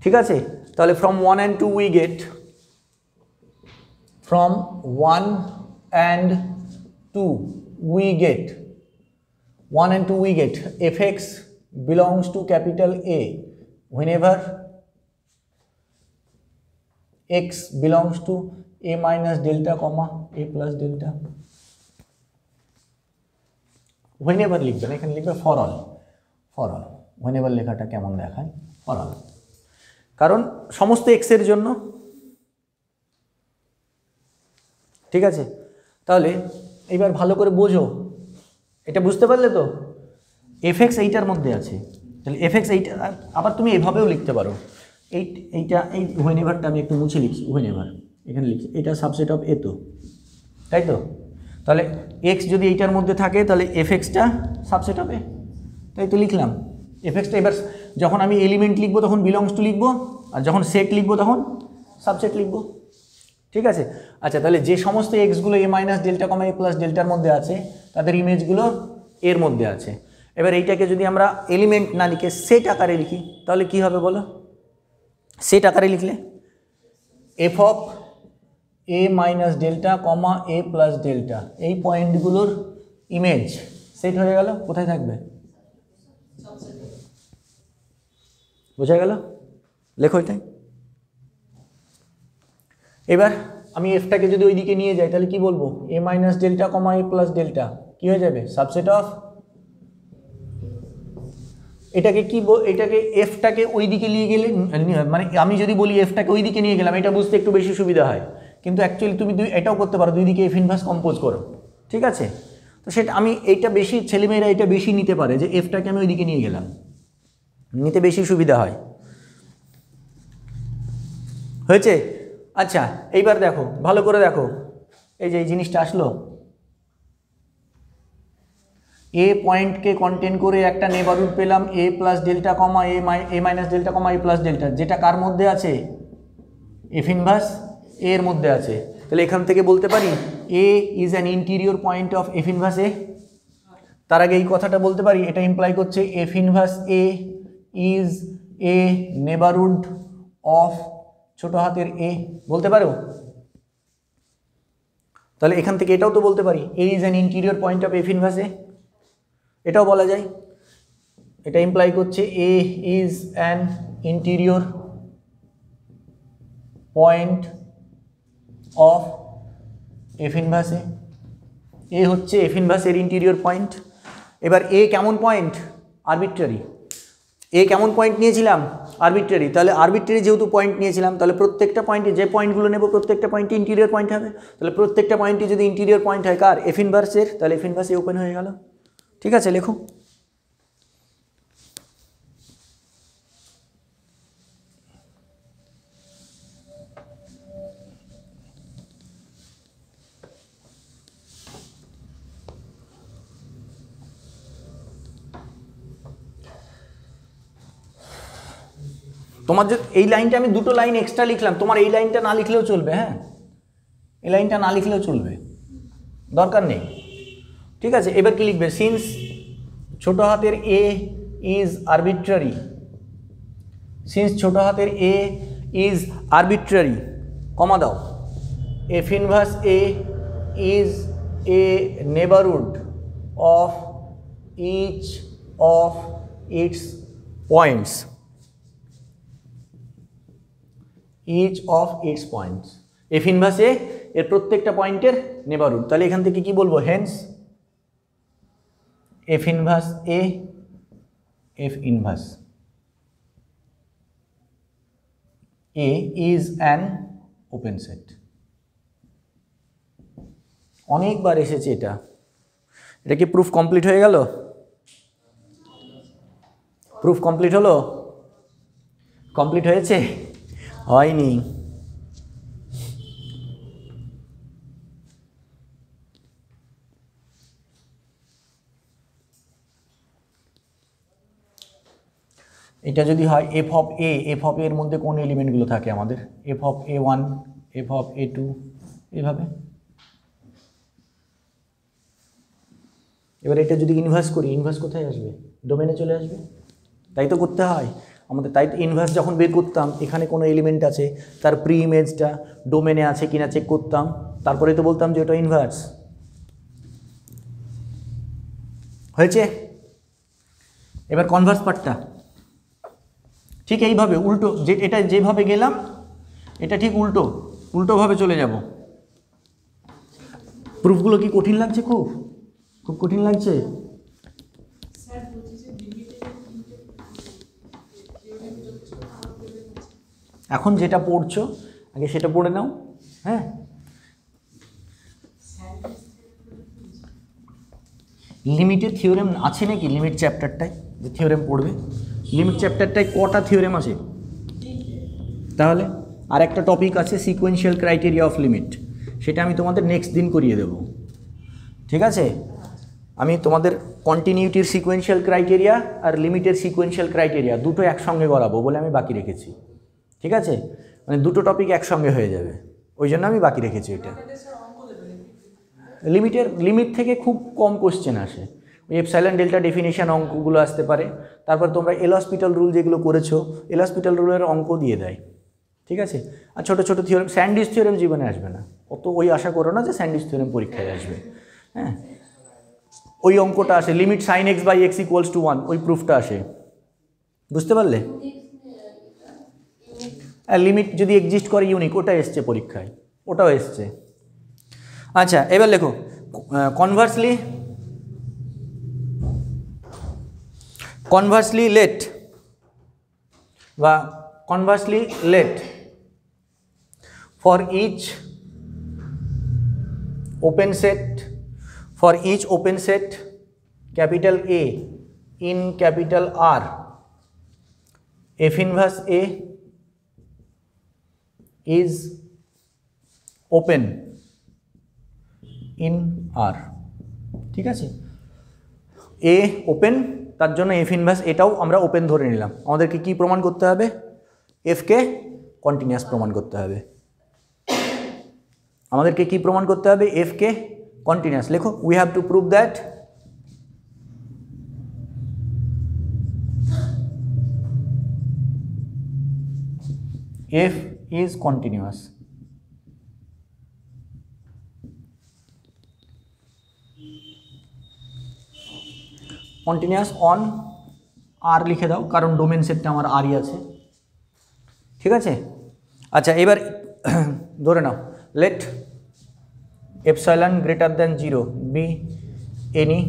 ঠিক আছে? তাহলে from 1 and 2 we get fx belongs to capital A whenever x belongs to a minus delta comma a plus delta। whenever লিখবেন, এখানে লিখবে for all। whenever লেখাটা কেমন দেখায়? for all, কারণ সমস্ত x এর জন্য, ঠিক আছে? তাহলে এইবার ভালো করে বোঝো, এটা বুঝতে পারলে তো? এফ এক্স এইটার মধ্যে আছে, তাহলে এফ এক্স এইটা, আবার তুমি এভাবেও লিখতে পারো। এইটা এই wheneverটা আমি একটু মুছে লিখছি, whenever এখানে লিখছি, এটা সাবসেট অফ এ তো, তাই তো? তাহলে এক্স যদি এইটার মধ্যে থাকে তাহলে এফ এক্সটা সাবসেট অফ এ, তাই তো লিখলাম। এফ এক্সটা এবার যখন আমি এলিমেন্ট লিখবো তখন বিলংস টু লিখবো, আর যখন সেট লিখবো তখন সাবসেট লিখবো, ঠিক আছে? আচ্ছা, তাহলে যে সমস্ত এক্সগুলো এ minus delta comma A plus ডেল্টার মধ্যে আছে তাদের ইমেজগুলো এর মধ্যে আছে। এবার এইটাকে যদি আমরা এলিমেন্ট না লিখে সেট আকারে লিখি তাহলে কি হবে বলো? সেট আকারে লিখলে F of A minus delta comma A plus delta, এই পয়েন্টগুলোর ইমেজ সেট হয়ে গেল। কোথায় থাকবে? বোঝা গেল? লেখো এটাই। এবার আমি এফটাকে যদি ওইদিকে নিয়ে যাই তাহলে কি বলবো, এ minus delta comma A plus delta কি হয়ে যাবে, সাবসেট অফ, এটাকে কি এটাকে এফটাকে ওইদিকে নিয়ে গেলে মানে আমি যদি বলি এফটাকে ওইদিকে নিয়ে গেলাম এটা বুঝতে একটু বেশি সুবিধা হয়, কিন্তু অ্যাকচুয়ালি তুমি এটাও করতে পারো, দুই দিকে এফ ইনভার্স কম্পোজ করো, ঠিক আছে। তো সেটা আমি এইটা বেশি ছেলেমেয়েরা এটা বেশি নিতে পারে যে এফটাকে আমি ওইদিকে নিয়ে গেলাম, নিতে বেশি সুবিধা হয়। হয়েছে? আচ্ছা এইবার দেখো, ভালো করে দেখো, এই যে এই জিনিসটা আসলো, এ পয়েন্টকে কন্টেন করে একটা নেবারহুড পেলাম এ plus delta comma A minus delta comma A plus delta, যেটা কার মধ্যে আছে, এফ ইনভার্স এর মধ্যে আছে। তাহলে এখান থেকে বলতে পারি A is an interior point of F inverse A. তার আগে এই কথাটা বলতে পারি, এটা ইমপ্লাই করছে F inverse A is a neighbourhood of ছোট হাতের এ, বলতে পারো। তাহলে এখান থেকে এটাও তো বলতে পারি A is an interior point of F inverse A, এটাও বলা যায়। এটা ইমপ্লাই করছে A is an interior point of F inverse A, A হচ্ছে এফ ইনভার্স এর ইন্টিরিয়র পয়েন্ট। এবার এ কেমন পয়েন্ট, আরবিট্রারি, এ কেমন পয়েন্ট নিয়েছিলাম, আরবিট্রারি। তাহলে আরবিট্রারি যেহেতু পয়েন্ট নিয়েছিলাম, তাহলে প্রত্যেকটা পয়েন্টে যে পয়েন্টগুলো নেব প্রত্যেকটা পয়েন্টে ইন্টিরিয়র পয়েন্ট হবে। তাহলে প্রত্যেকটা পয়েন্টে যদি ইন্টিরিয়র পয়েন্ট হয় কার, এফ ইনভার্সের, তাহলে এফ ইনভার্স এ ওপেন হয়ে গেল। ঠিক আছে, লেখো। তোমার যে এই লাইনটা আমি দুটো লাইন এক্সট্রা লিখলাম, তোমার এই লাইনটা না লিখলেও চলবে, হ্যাঁ এই লাইনটা না লিখলেও চলবে, দরকার নেই। ঠিক আছে, এবার কি লিখবে, সিন্স ছোট হাতের এ ইজ আরবিট্রারি, সিন্স ছোট হাতের এ ইজ আরবিট্রারি, কমা দাও, F inverse A is a neighbourhood of each of its points, each of its points, F inverse A এর প্রত্যেকটা পয়েন্টের নেবারহুড। তাহলে এখান থেকে কি বলবো, hence F inverse A, F inverse A is an open set. অনেকবার এসেছে এটা, এটা কি প্রুফ কমপ্লিট হয়ে গেল, প্রুফ কমপ্লিট হলো, কমপ্লিট হয়েছে, হয়নি। এটা যদি হয় F of A, F of এর মধ্যে কোন এলিমেন্টগুলো থাকে আমাদের, F of A one, F of A two, এভাবে। এবার এটা যদি ইনভার্স করি, ইনভার্স কোথায় আসবে, ডোমেনে চলে আসবে, তাই তো করতে হয় আমাদের। তাই তো ইনভার্স যখন বের করতাম, এখানে কোনো এলিমেন্ট আছে তার প্রি ইমেজটা ডোমেনে আছে কিনা চেক করতাম, তারপরে তো বলতাম যে ওটা ইনভার্স। হয়েছে? এবার কনভার্স পার্টটা ঠিক এইভাবে উল্টো, যে এটা যেভাবে গেলাম এটা ঠিক উল্টো, উল্টোভাবে চলে যাব। প্রুফগুলো কি কঠিন লাগছে, খুব খুব কঠিন লাগছে? এখন যেটা পড়ছো আগে সেটা পড়ে নাও, হ্যাঁ। লিমিটের থিওরেম আছে নাকি, লিমিট চ্যাপ্টারটায় যে থিওরেম পড়বে, লিমিট চ্যাপ্টারটায় কটা থিওরেম আছে? তাহলে আর একটা টপিক আছে সিকোয়েন্সিয়াল ক্রাইটেরিয়া অফ লিমিট, সেটা আমি তোমাদের নেক্সট দিন করিয়ে দেব। ঠিক আছে, আমি তোমাদের কন্টিনিউটির সিকোয়েন্সিয়াল ক্রাইটেরিয়া আর লিমিটের সিকোয়েন্সিয়াল ক্রাইটেরিয়া দুটো একসঙ্গে করাবো বলে আমি বাকি রেখেছি। ঠিক আছে, মানে দুটো টপিক একসঙ্গে হয়ে যাবে, ওই জন্য আমি বাকি রেখেছি এটা। লিমিট থেকে খুব কম কোশ্চেন আসে, ওই এপসাইলন ডেল্টা ডেফিনেশন অঙ্কগুলো আসতে পারে, তারপর তোমরা এল'হসপিটাল রুল যেগুলো করেছো এল'হসপিটাল রুলের অঙ্ক দিয়ে দেয়। ঠিক আছে, আর ছোটো ছোটো থিওরেম, স্যান্ডিচ থিওরেম জীবনে আসবে না, অত ওই আশা করো না যে স্যান্ডিচ থিওরেম পরীক্ষায় আসবে। হ্যাঁ, ওই অঙ্কটা আসে, limit sine X by X equals to 1, ওই প্রুফটা আসে, বুঝতে পারলে? লিমিট যদি এক্সিস্ট করে ইউনিক, ওটা এসছে পরীক্ষায়। ওটাও এসছে। আচ্ছা এবার লেখো কনভার্সলি লেট বা conversely let for each open set capital A in capital R, F inverse A is open in R। ঠিক আছে, A ওপেন, তার জন্য F ইনভার্স এটাও আমরা ওপেন ধরে নিলাম। আমাদেরকে কি প্রমাণ করতে হবে? F কে কন্টিনিউয়াস প্রমাণ করতে হবে। আমাদেরকে কি প্রমাণ করতে হবে? F কে কন্টিনিউয়াস। লেখো we have to prove that F is continuous। Continuous on R লিখে দাও, কারণ ডোমেন সেটটা আমার আরই আছে। ঠিক আছে, আচ্ছা এবার ধরে নাও let epsilon greater than 0 be any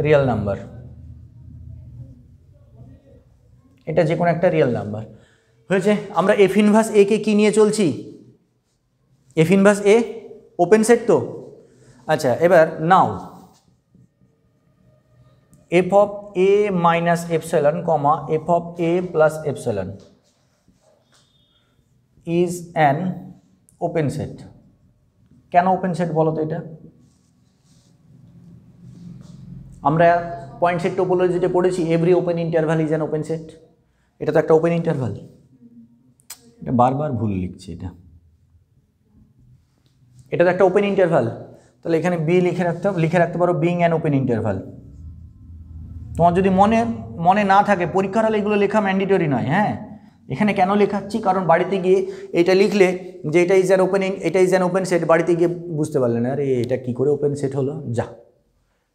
real number। এটা যে কোনো একটা রিয়েল নাম্বার হয়েছে। আমরা F ইনভার্স A কে কি নিয়ে চলছি? F inverse A open set তো। আচ্ছা এবার নাও f of A minus epsilon comma f of A plus epsilon is an open set। কেন ওপেন সেট বলো তো? এটা আমরা পয়েন্ট সেট টোপোলজিতে পড়েছি, every open interval is an open set. এটা তো একটা ওপেন ইন্টারভাল। এটা বারবার ভুল লিখছি, এটা তো একটা ওপেন ইন্টারভাল। তাহলে এখানে বি লিখে রাখতে পারো বিং অ্যান ওপেন ইন্টারভাল। তোমার যদি মনে না থাকে, পরীক্ষার হলে এগুলো লেখা ম্যান্ডেটরি নয়। হ্যাঁ, এখানে কেন লেখাচ্ছি? কারণ বাড়িতে গিয়ে এইটা লিখলে যে এটা ইজ অ্যান ওপেন সেট, বাড়িতে গিয়ে বুঝতে পারলে না, আরে এটা কি করে ওপেন সেট হলো। যা,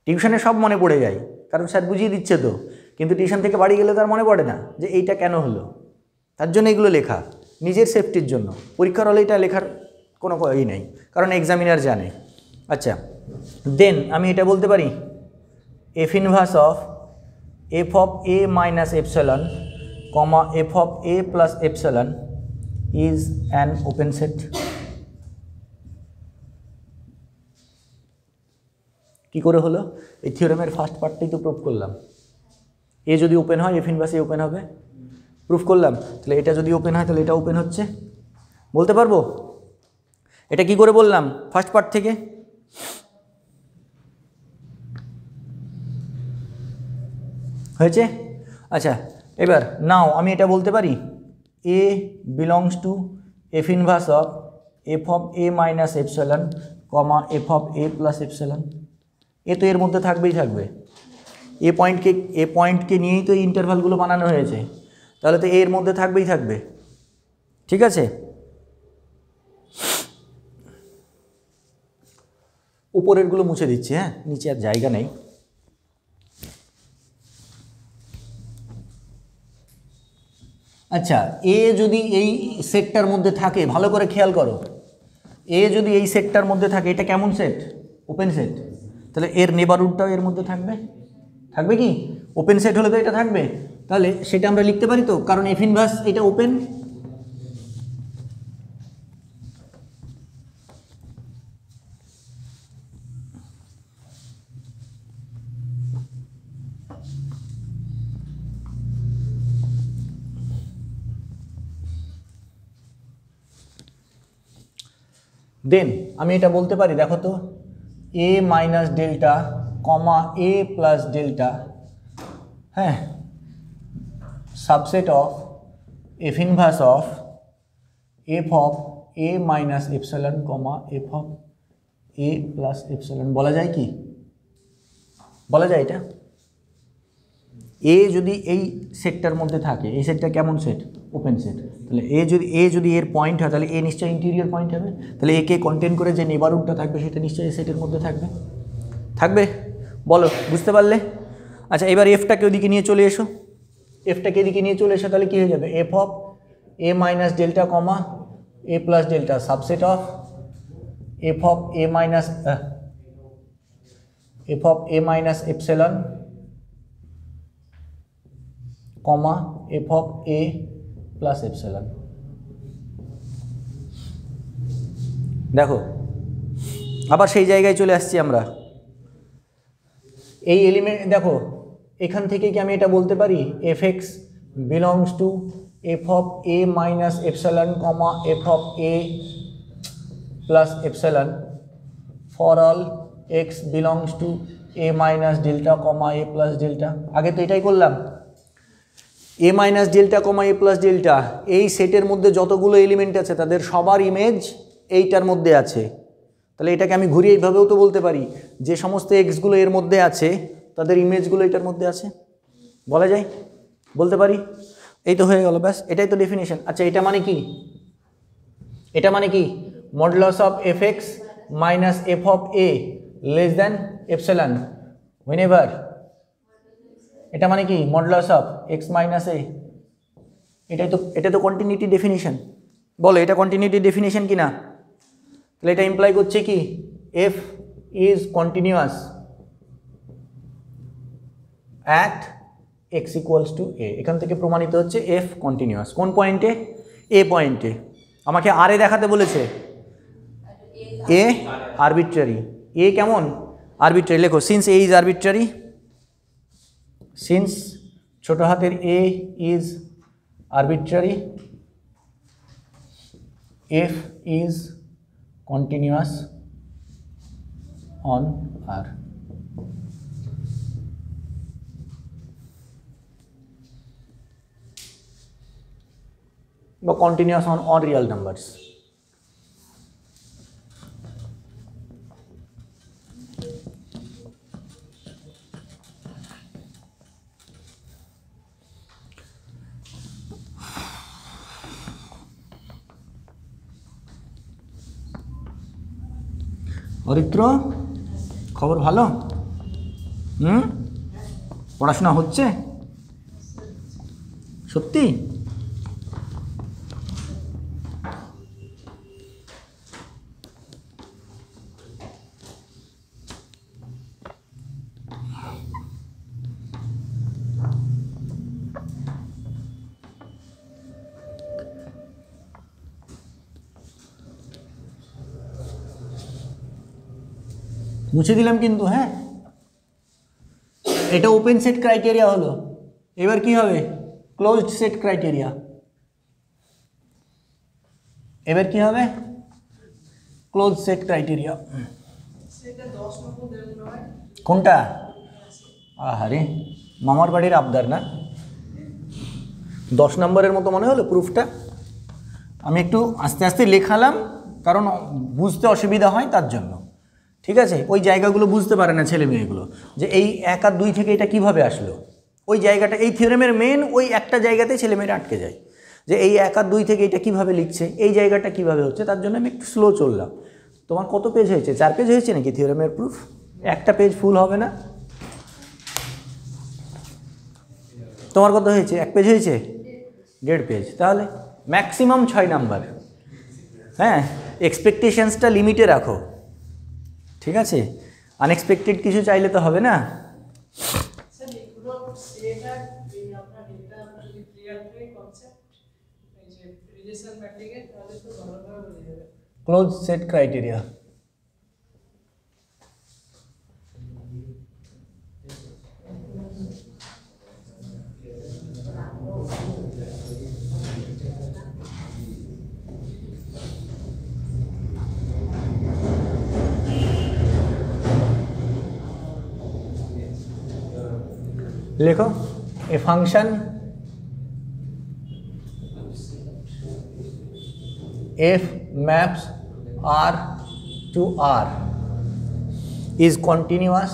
টিউশনে সব মনে পড়ে যায়, কারণ স্যার বুঝিয়ে দিচ্ছে তো, কিন্তু টিউশন থেকে বাড়ি গেলে তার মনে পড়ে না যে এইটা কেন হলো। তার জন্য এগুলো লেখা নিজের সেফটির জন্য। পরীক্ষার হলে এটা লেখার কোনো ই নেই, কারণ এক্সামিনার জানে। আচ্ছা দেন আমি এটা বলতে পারি F inverse of f of A minus epsilon comma f of A plus epsilon is an open set। কি করে হলো? এই থিওরেমের ফার্স্ট পার্টটাই তো প্রুফ করলাম। এ যদি ওপেন হয় F ইনভার্স A ওপেন হবে, প্রুফ করলাম। তাহলে এটা যদি ওপেন হয় তাহলে এটা ওপেন হচ্ছে, বলতে পারবো। এটা কি করে বললাম? ফার্স্ট পার্ট থেকে। হয়েছে? আচ্ছা এবার নাও আমি এটা বলতে পারি A belongs to F inverse of f of A minus epsilon comma f of A plus epsilon। এ তো এর মধ্যে থাকবেই থাকবে। এ পয়েন্টকে নিয়েই তো এই ইন্টারভালগুলো বানানো হয়েছে, তাহলে তো এর মধ্যে থাকবেই থাকবে। ঠিক আছে, উপরেরগুলো মুছে দিচ্ছি। হ্যাঁ, নিচে আর জায়গা নেই। আচ্ছা এ যদি এই সেটটার মধ্যে থাকে, ভালো করে খেয়াল করো, এ যদি এই সেটটার মধ্যে থাকে, এটা কেমন সেট? Open set. তাহলে এর নেবারহুডটাও এর মধ্যে থাকবে, থাকবে কি? ওপেন সেট হলে তো এটা থাকবে। তাহলে সেটা আমরা লিখতে পারি তো, কারণ F ইনভার্স এটা ওপেন। দেন আমি এটা বলতে পারি, দেখো তো, A minus delta comma A plus delta, হ্যাঁ, subset of F inverse of f of A minus epsilon comma f of A plus epsilon. বলা যায় কি? বলা যায় এটা। এ যদি এই সেটটার মধ্যে থাকে, এই সেটটা কেমন সেট? Open set. তাহলে এ যদি এর পয়েন্ট হয়, তাহলে এ নিশ্চয়ই ইন্টেরিয়র পয়েন্ট হবে। তাহলে একে কন্টেন করে যে নেবারহুডটা থাকবে সেটা নিশ্চয়ই এই সেটের মধ্যে থাকবে। থাকবে? বলো, বুঝতে পারলে? আচ্ছা এবার এফটাকে ওদিকে নিয়ে চলে এসো। এফটাকে এদিকে নিয়ে চলে এসো, তাহলে কী হয়ে যাবে? F of A minus delta comma A plus delta subset of f of a minus epsilon comma f of a plus epsilon। দেখো আবার সেই জায়গায় চলে আসছি আমরা। এই এলিমেন্ট দেখো, এখান থেকে কি আমি এটা বলতে পারি fx belongs to f of a minus epsilon comma f of a plus epsilon for all x belongs to a minus delta comma a plus delta। আগে তো এটাই করলাম, a minus delta comma a plus delta এই সেটের মধ্যে যতগুলো element আছে তাদের সবার ইমেজ এইটার মধ্যে আছে। তাহলে এটাকে আমি ঘুরিয়ে এইভাবেও তো বলতে পারি যে সমস্ত এক্সগুলো এর মধ্যে আছে তাদের ইমেজগুলো এটার মধ্যে আছে, বলা যায়, বলতে পারি। এই তো হয়ে গেল, ব্যাস এটাই তো ডেফিনেশন। আচ্ছা এটা মানে কি, এটা মানে কি modulus of F x minus F of A less than epsilon whenever, এটা মানে কি modulus of x minus A, এটা তো কন্টিনিউটি ডেফিনিশন। বলো এটা কন্টিনিউটি ডেফিনিশন কি না? তাহলে এটা ইমপ্লাই করছে কি F is continuous at x equals to A. এখান থেকে প্রমাণিত হচ্ছে এফ কন্টিনিউয়াস। কোন পয়েন্টে? এ পয়েন্টে। আমাকে আর এ দেখাতে বলেছে, এ আরবিট্রারি। এ কেমন? আরবিট্রারি। লেখো since A is arbitrary, since ছোট হাতের A is arbitrary, F is continuous on R। বা continuous on all real numbers। Aritra খবর ভালো? পড়াশোনা হচ্ছে সত্যি? মুছে দিলাম কিন্তু, হ্যাঁ এটা ওপেন সেট ক্রাইটেরিয়া হলো। এবার কি হবে? Closed set criteria. এবার কি হবে? Close set criteria. কোনটা? আহারে মামার বাড়ির আবদার না, 10 নম্বরের মতো মনে হলো প্রুফটা। আমি একটু আস্তে আস্তে লেখালাম কারণ বুঝতে অসুবিধা হয় তার জন্য, ঠিক আছে? ওই জায়গাগুলো বুঝতে পারে না ছেলে মেয়েগুলো যে এই 1 আর 2 থেকে এটা কিভাবে আসলো, ওই জায়গাটা এই থিওরেমের মেন ওই একটা জায়গাতে ছেলেমেয়েরা আটকে যায় যে এই 1 আর 2 থেকে এটা কিভাবে লিখছে, এই জায়গাটা কিভাবে হচ্ছে। তার জন্য আমি একটু স্লো চললাম। তোমার কত পেজ হয়েছে? 4 পেজ হয়েছে নাকি থিওরেমের প্রুফ? একটা পেজ ফুল হবে না? তোমার কত হয়েছে? 1 পেজ হয়েছে? 1.5 পেজ। তাহলে ম্যাক্সিমাম 6 নাম্বার। হ্যাঁ, এক্সপেকটেশনসটা লিমিটে রাখো, ঠিক আছে? আনএক্সপেক্টেড কিছু চাইলে তো হবে না। Close set criteria. लिखो A function f maps R to R is continuous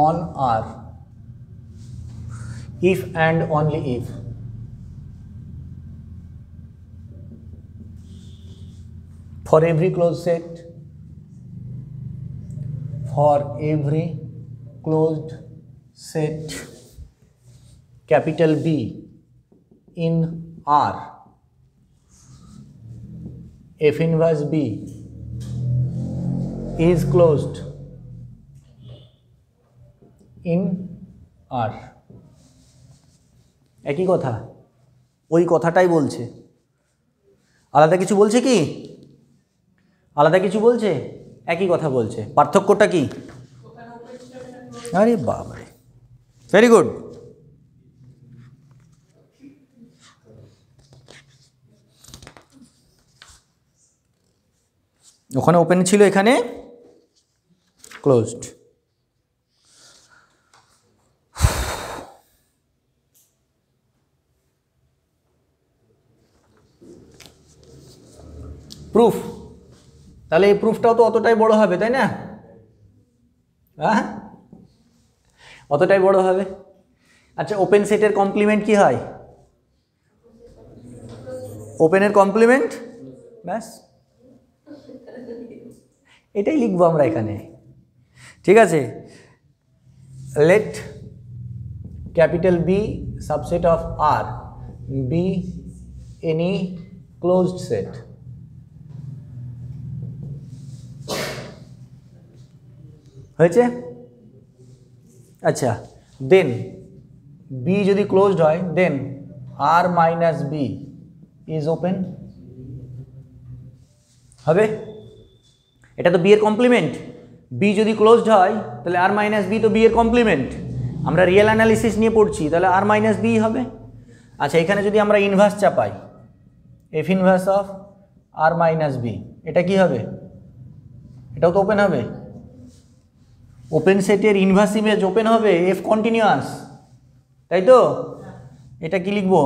on R if and only if for every closed set, for every closed set capital B in R F inverse B is closed in R। একই কথা, ওই কথাটাই বলছে, আলাদা কিছু বলছে কি? আলাদা কিছু বলছে? একই কথা বলছে। পার্থক্যটা কি? আরে বাবারে, ভেরি গুড। ওখানে ওপেন ছিল, এখানে ক্লোজড। প্রুফ, তাহলে এই প্রুফটাও তো অতটাই বড় হবে, তাই না? হ্যাঁ, অতটাই বড় হবে। আচ্ছা, ওপেন সেটের কমপ্লিমেন্ট কি হয়? ওপেনের কমপ্লিমেন্ট, ব্যাস এটাই লিখবো আমরা এখানে, ঠিক আছে? Let capital B subset of R B any closed set. হয়েছে? আচ্ছা, দেন বি যদি ক্লোজড হয়, then R minus B is open হবে। এটা তো বি এর কমপ্লিমেন্ট। বি যদি ক্লোজড হয় তাহলে আর মাইনাস বি তো বি এর কমপ্লিমেন্ট। আমরা রিয়েল অ্যানালিসিস নিয়ে পড়ছি, তাহলে আর মাইনাস বি হবে। আচ্ছা, এখানে যদি আমরা ইনভার্স চাপাই, F inverse of R minus B, এটা কি হবে? এটাও তো ওপেন হবে। ওপেন সেটের ইনভার্স ইমেজ ওপেন হবে, এফ কন্টিনিউয়াস, তাই তো? এটা কি লিখবো?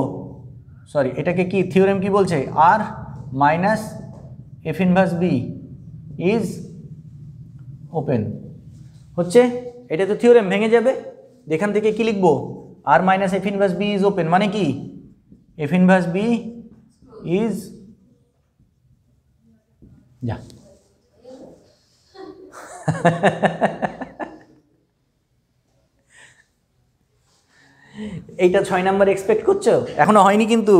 সরি, এটাকে কি থিওরেম কি বলছে? আর minus F inverse B is open হচ্ছে, এটা তো থিওরেম ভেঙে যাবে। এখান থেকে কি লিখবো? আর minus F inverse B is open, মানে কি? এফ ইনভার্স বি ইজ, যা এইটা 6 নাম্বার এক্সপেক্ট করছো? এখনো হয়নি কিন্তু।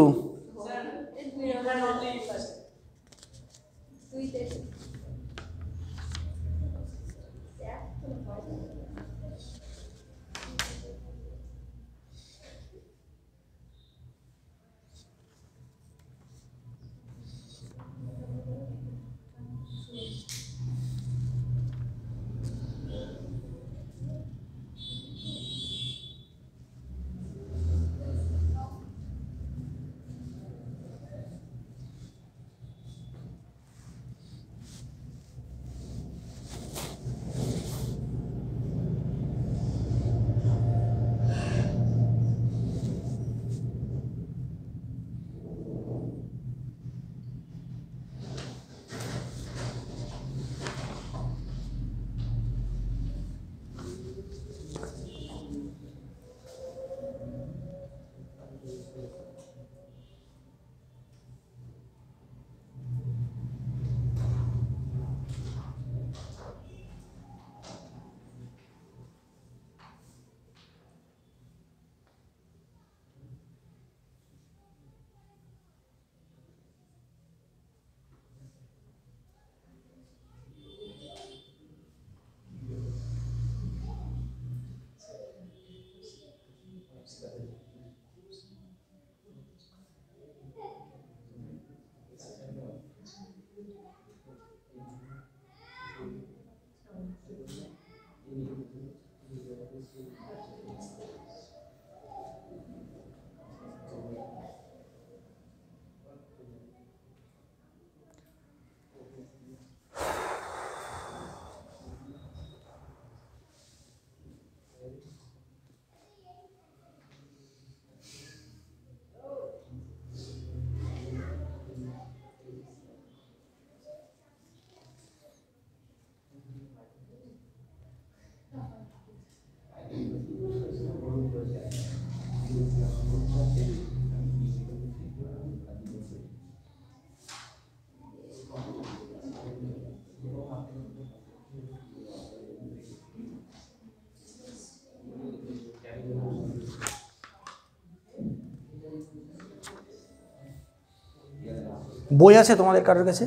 বই আছে তোমাদের কারোর কাছে?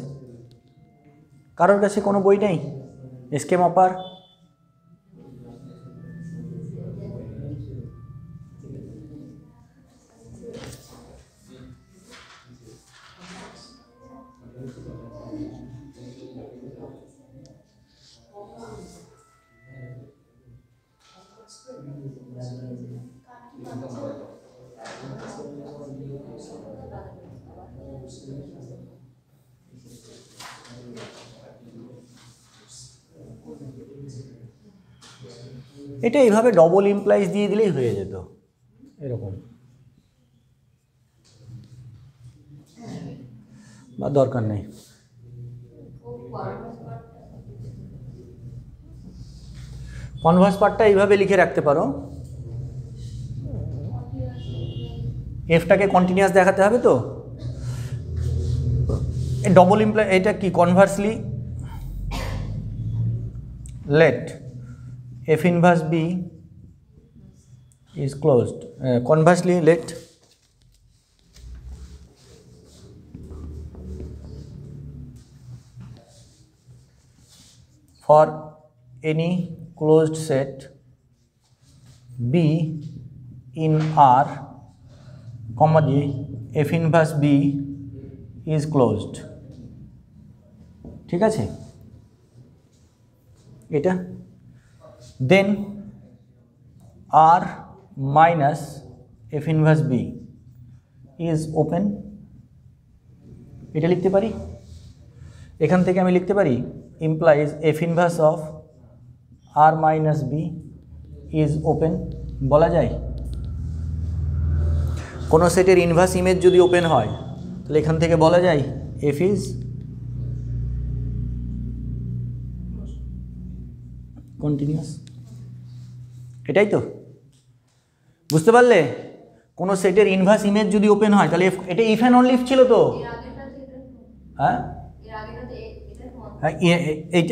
কারোর কাছে কোনো বই নেই? এসকে মপার? এটা এইভাবে ডবল ইমপ্লাইজ দিয়ে দিলেই হয়ে যেত এরকম, বা দরকার নেই। কনভার্স পার্টটা এইভাবে লিখে রাখতে পারো, এফটাকে কন্টিনিউয়াস দেখাতে হবে তো, ডবল ইমপ্লাই, এটা কি conversely let f inverse b is closed, conversely let for any closed set b in R, comma j f inverse b is closed। ঠিক আছে এটা, then R minus f inverse b is open, এটা লিখতে পারি। এখান থেকে আমি লিখতে পারি implies f inverse of R minus b is open, বলা যায়। কোনো সেটের ইনভার্স ইমেজ যদি ওপেন হয় তাহলে এখান থেকে বলা যায় f is কন্টিনিউয়াস। এটাই তো, বুঝতে পারলে? কোনো সেটের ইনভার্স ইমেজ যদি ওপেন হয় তাহলে এটা ইফ অ্যান্ড অনলি ইফ ছিল তো, হ্যাঁ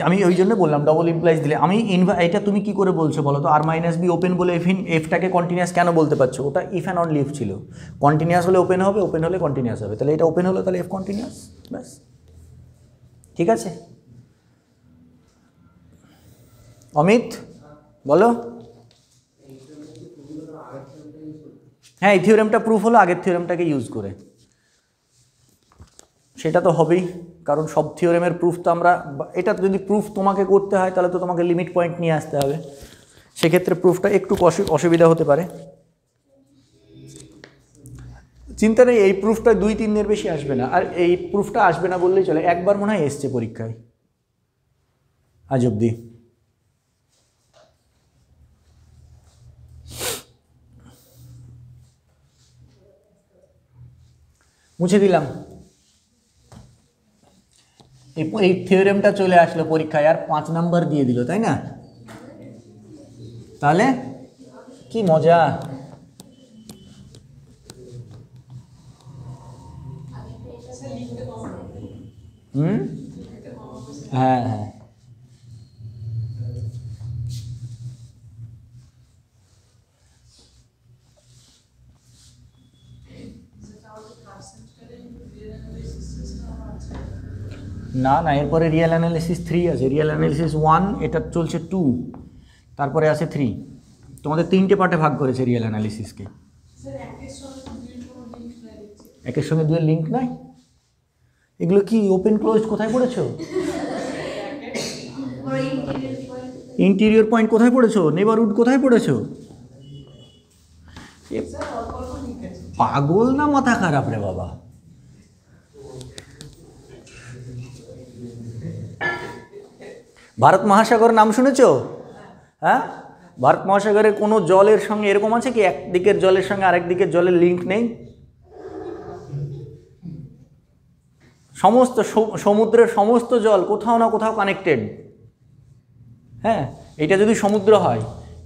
আমি ওই জন্য বললাম ডবল ইমপ্লাইজ দিলে। আমি এটা তুমি কি করে বলছো বলো তো? আর মাইনাস বি ওপেন বলে এফটাকে কন্টিনিউয়াস কেন বলতে পারছো? ওটা ইফ অ্যান্ড অনলি ইফ ছিল, কন্টিনিউয়াস হলে ওপেন হবে, ওপেন হলে কন্টিনিউয়াস হবে, তাহলে এটা ওপেন হলো তাহলে এফ কন্টিনিউয়াস, ব্যাস। ঠিক আছে অমিত বলো। হ্যাঁ, এই থিওরেমটা প্রুফ হলো আগের থিওরেমটাকে ইউজ করে, সেটা তো হবেই, কারণ সব থিওরেমের প্রুফ তো আমরা, এটা যদি প্রুফ তোমাকে করতে হয় তাহলে তো তোমাকে লিমিট পয়েন্ট নিয়ে আসতে হবে, সেক্ষেত্রে প্রুফটা একটু অসুবিধা হতে পারে। চিন্তা নেই, এই প্রুফটা 2-3 দিনের বেশি আসবে না, আর এই প্রুফটা আসবে না বললেই চলে, একবার মনে হয় এসছে পরীক্ষায় আজ অব্দি। মুছে দিলাম, এই থিওরেমটা চলে আসলো পরীক্ষায় আর 5 নাম্বার দিয়ে দিল, তাই না? তাহলে কি মজা। হ্যাঁ হ্যাঁ, না না, এরপরে রিয়েল অ্যানালিসিস 3 আছে, রিয়েল অ্যানালিসিস 1, এটা চলছে 2, তারপরে আছে 3। তোমাদের 3টে পার্টে ভাগ করেছে রিয়েল অ্যানালিসিসকে। একের সঙ্গে দুয়ের লিঙ্ক নাই? এগুলো কি ওপেন ক্লোজ কোথায় পড়েছো? ইন্টেরিয়র পয়েন্ট কোথায় পড়েছো? নেবারহুড কোথায় পড়েছো? পাগল না মাথা খারাপ রে বাবা? ভারত মহাসাগর নাম শুনেছো? হ্যাঁ, ভারত মহাসাগরের কোনো জলের সঙ্গে এরকম আছে কি একদিকের জলের সঙ্গে আরেক দিকের জলের লিঙ্ক নেই? সমস্ত সমুদ্রের সমস্ত জল কোথাও না কোথাও কানেক্টেড। হ্যাঁ, এটা যদি সমুদ্র হয়,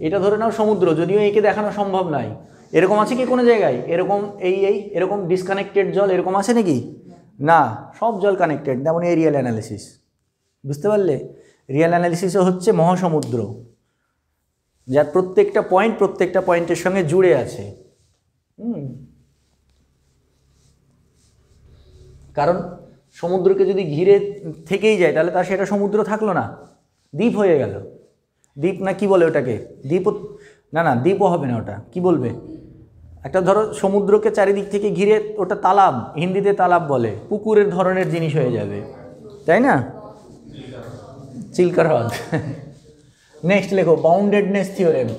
এটা ধরে নাও সমুদ্র, যদিও একে দেখানো সম্ভব নয়, এরকম আছে কি কোনো জায়গায় এরকম এরকম ডিসকানেক্টেড জল এরকম আছে নাকি? না, সব জল কানেক্টেড। যেমন এই রিয়েল অ্যানালিসিস, বুঝতে পারলে? রিয়েল অ্যানালিসিসও হচ্ছে মহাসমুদ্র, যার প্রত্যেকটা পয়েন্টের সঙ্গে জুড়ে আছে। কারণ সমুদ্রকে যদি ঘিরে থেকেই যায় তাহলে তার সেটা সমুদ্র থাকলো না, দ্বীপ হয়ে গেল। দ্বীপ না কি বলে ওটাকে, দ্বীপও না, না দ্বীপও হবে না, ওটা কি বলবে, একটা ধরো সমুদ্রকে চারিদিক থেকে ঘিরে, ওটা তালাব, হিন্দিতে তালাব বলে, পুকুরের ধরনের জিনিস হয়ে যাবে, তাই না? চিল্কা হ্রদ। নেক্সট লেখো বাউন্ডেডনেস থিওরেম।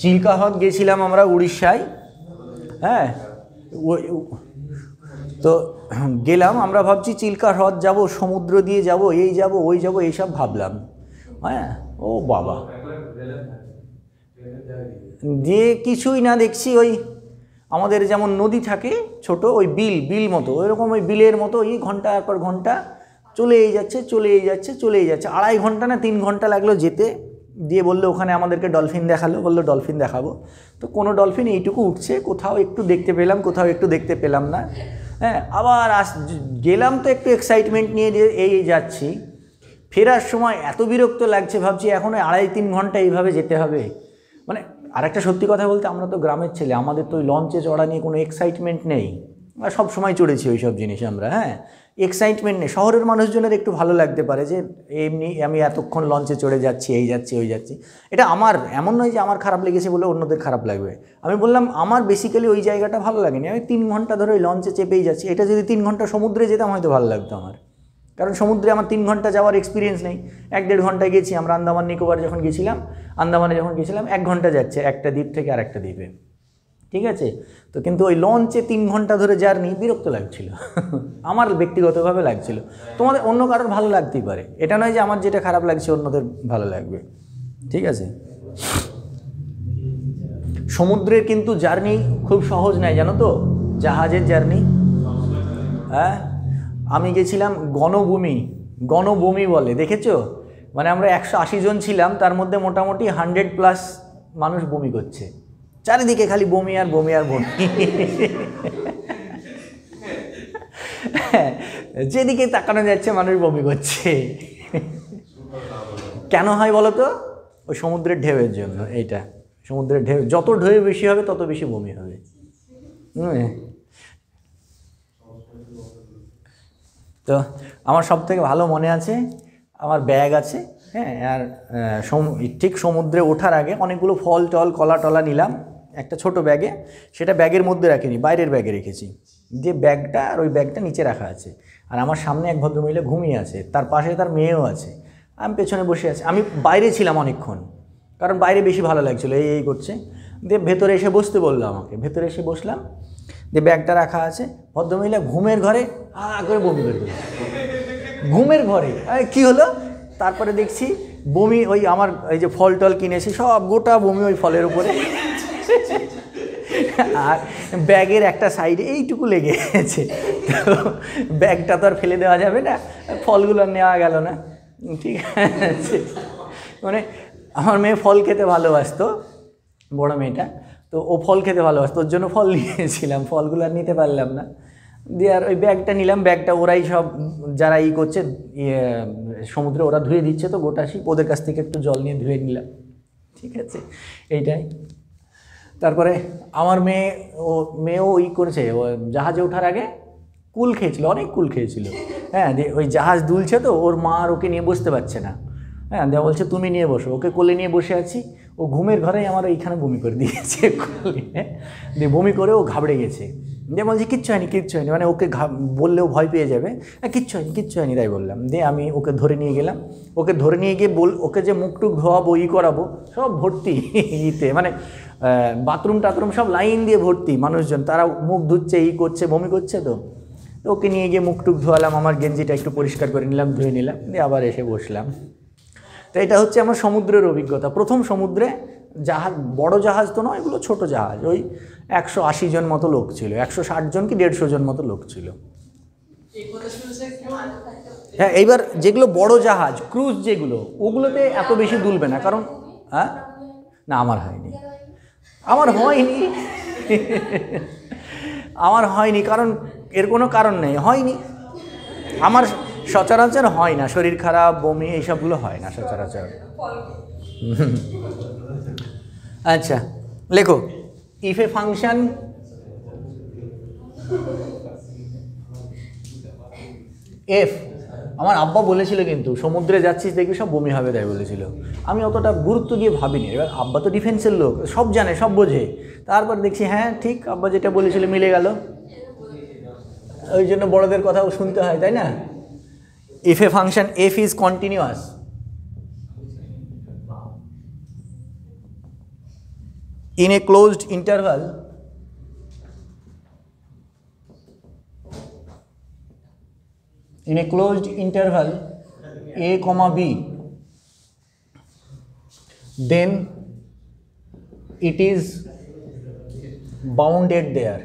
চিল্কা হ্রদ গেছিলাম আমরা উড়িষ্যায়, হ্যাঁ, তো গেলাম আমরা, ভাবছি চিল্কা হ্রদ যাব, সমুদ্র দিয়ে যাব, এই যাব ওই যাব, এইসব ভাবলাম, হ্যাঁ। ও বাবা, দিয়ে কিছুই না, দেখছি ওই আমাদের যেমন নদী থাকে ছোট, ওই বিল মতো, ওইরকম ওই বিলের মতো ওই ঘন্টার পর ঘন্টা চলেই যাচ্ছে 2.5 ঘন্টা না 3 ঘন্টা লাগলো যেতে। দিয়ে বললো ওখানে আমাদেরকে ডলফিন দেখালো, বললো ডলফিন দেখাবো, তো কোনো ডলফিন এইটুকু উঠছে, কোথাও একটু দেখতে পেলাম, কোথাও একটু দেখতে পেলাম না, হ্যাঁ। আবার গেলাম তো একটু এক্সাইটমেন্ট নিয়ে এই যাচ্ছি, ফেরার সময় এত বিরক্ত লাগছে, ভাবছি এখন 2.5-3 ঘন্টা এইভাবে যেতে হবে। মানে আরেকটা সত্যি কথা বলতে, আমরা তো গ্রামের ছেলে, আমাদের তো ওই লঞ্চে চড়া নিয়ে কোনো এক্সাইটমেন্ট নেই, আমরা সব সময় চড়েছি ওই সব জিনিস আমরা, হ্যাঁ, এক্সাইটমেন্ট নেই। শহরের মানুষজনের একটু ভালো লাগতে পারে যে এমনি আমি এতক্ষণ লঞ্চে চড়ে যাচ্ছি, এই যাচ্ছি ওই যাচ্ছি, এটা আমার এমন নয় যে আমার খারাপ লেগেছে বলে অন্যদের খারাপ লাগবে। আমি বললাম আমার বেসিক্যালি ওই জায়গাটা ভালো লাগেনি, আমি 3 ঘন্টা ধরে ওই লঞ্চে চেপেই যাচ্ছি, এটা যদি 3 ঘন্টা সমুদ্রে যেতাম হয়তো ভালো লাগতো আমার, কারণ সমুদ্রে আমার 3 ঘন্টা যাওয়ার এক্সপিরিয়েন্স নেই। 1-1.5 ঘন্টায় গেছি আমরা, আন্দামান নিকোবর যখন গেছিলাম, আন্দামানে যখন গেছিলাম 1 ঘন্টা যাচ্ছে একটা দ্বীপ থেকে আরেকটা দ্বীপে, ঠিক আছে। তো কিন্তু ওই লঞ্চে 3 ঘন্টা ধরে জার্নি বিরক্ত লাগছিল, আমার ব্যক্তিগতভাবে লাগছিল, তোমাদের অন্য কারোর ভালো লাগতেই পারে, এটা নয় যে আমার যেটা খারাপ লাগছে অন্যদের ভালো লাগবে, ঠিক আছে। সমুদ্রের কিন্তু জার্নি খুব সহজ নয়, জানো তো, জাহাজের জার্নি, হ্যাঁ। আমি গেছিলাম গণভূমি বলে, দেখেছো, মানে আমরা 180 জন ছিলাম, তার মধ্যে মোটামুটি 100+ মানুষ বমি করছে, চারিদিকে খালি বমি আর বমি আর বমি, যেদিকে তাকানো যাচ্ছে মানুষ বমি করছে। কেন হয় বলো তো? ওই সমুদ্রের ঢেউয়ের জন্য। এইটা সমুদ্রের ঢেউ, যত ঢেউ বেশি হবে তত বেশি বমি হবে। তো আমার সব থেকে ভালো মনে আছে, আমার ব্যাগ আছে, হ্যাঁ, আর ঠিক সমুদ্রে ওঠার আগে অনেকগুলো ফল টল কলা টলা নিলাম একটা ছোট ব্যাগে, সেটা ব্যাগের মধ্যে রাখিনি, বাইরের ব্যাগে রেখেছি, যে ব্যাগটা আর ওই ব্যাগটা নিচে রাখা আছে, আর আমার সামনে এক ভদ্রমহিলা ঘুমিয়ে আছে, তার পাশে তার মেয়েও আছে, আমি পেছনে বসে আছি, আমি বাইরে ছিলাম অনেকক্ষণ, কারণ বাইরে বেশি ভালো লাগছিলো, এই করছে, দিয়ে ভেতরে এসে বসতে বললো আমাকে, ভেতরে এসে বসলাম, দিয়ে ব্যাগটা রাখা আছে, ভদ্রমহিলা ঘুমের ঘরে করে বমি করে দিল, ঘুমের ঘরে, কি হলো? তারপরে দেখছি বমি, ওই আমার এই যে ফল টল কিনেছি সব গোটা বমি ওই ফলের উপরে, আর ব্যাগের একটা সাইডে এইটুকু লেগে গেছে, তো ব্যাগটা তো আর ফেলে দেওয়া যাবে না, ফলগুলো নেওয়া গেল না, ঠিক আছে। মানে আমার মেয়ে ফল খেতে ভালোবাসতো, বড় মেয়েটা, তো ও ফল খেতে ভালোবাসতো, ওর জন্য ফল নিয়েছিলাম, ফলগুলো আর নিতে পারলাম না, দিয়ে আর ওই ব্যাগটা নিলাম, ব্যাগটা ওরাই সব যারা করছে সমুদ্রে ওরা ধুয়ে দিচ্ছে, তো গোটা শিপ ওদের কাছ থেকে একটু জল নিয়ে ধুয়ে নিলাম, ঠিক আছে, এইটাই। তারপরে আমার মেয়েও করেছে, ও জাহাজে ওঠার আগে কুল খেয়েছিল, অনেক কুল খেয়েছিল, হ্যাঁ, দিয়ে ওই জাহাজ দুলছে তো ওর মা আর ওকে নিয়ে বসতে পারছে না, হ্যাঁ, দেওয়া বলছে তুমি নিয়ে বসো, ওকে কোলে নিয়ে বসে আছি, ও ঘুমের ঘরেই আমার এইখানে বমি করে দিয়েছে, দিয়ে বমি করে ও ঘাবড়ে গেছে, দিয়ে বলছে কিচ্ছু হয়নি, মানে ওকে বললেও ভয় পেয়ে যাবে, কিচ্ছু হয়নি, তাই বললাম। দিয়ে আমি ওকে ধরে নিয়ে গেলাম, ওকে ধরে নিয়ে গিয়ে ওকে যে মুখটুক ধোয়াবো, করাবো, সব ভর্তি মানে বাথরুম টাথরুম সব লাইন দিয়ে ভর্তি মানুষজন, তারা মুখ ধুচ্ছে, করছে, বমি করছে, তো ওকে নিয়ে গিয়ে মুখটুক ধোয়ালাম, আমার গেঞ্জিটা একটু পরিষ্কার করে নিলাম, ধুয়ে নিলাম, দিয়ে আবার এসে বসলাম। তো এটা হচ্ছে আমার সমুদ্রের অভিজ্ঞতা, প্রথম সমুদ্রে জাহাজ, বড় জাহাজ তো নয়, এগুলো ছোট জাহাজ, ওই 180 জন মতো লোক ছিল, 160 জন কি 150 জন মতো লোক ছিল। হ্যাঁ, এইবার যেগুলো বড় জাহাজ ক্রুজ যেগুলো, ওগুলোতে এত বেশি দুলবে না, কারণ হ্যাঁ, না আমার হয়নি, কারণ এর কোনো কারণ নেই, হয়নি, আমার সচরাচর হয় না, শরীর খারাপ, বমি এইসবগুলো হয় না সচরাচর। আচ্ছা লেখো, ইফ এ ফাংশন এফ, আমার আব্বা বলেছিল কিন্তু সমুদ্রে যাচ্ছিস দেখবি সব বমি হবে তাই বলেছিল, আমি অতটা গুরুত্ব দিয়ে ভাবিনি। এবার আব্বা তো ডিফেন্সের লোক, সব জানে সব বোঝে, তারপর দেখছি হ্যাঁ ঠিক আব্বা যেটা বলেছিল মিলে গেল, ওই জন্য বড়দের কথাও শুনতে হয় তাই না। If a function F is continuous in a closed interval a comma b, then it is bounded there,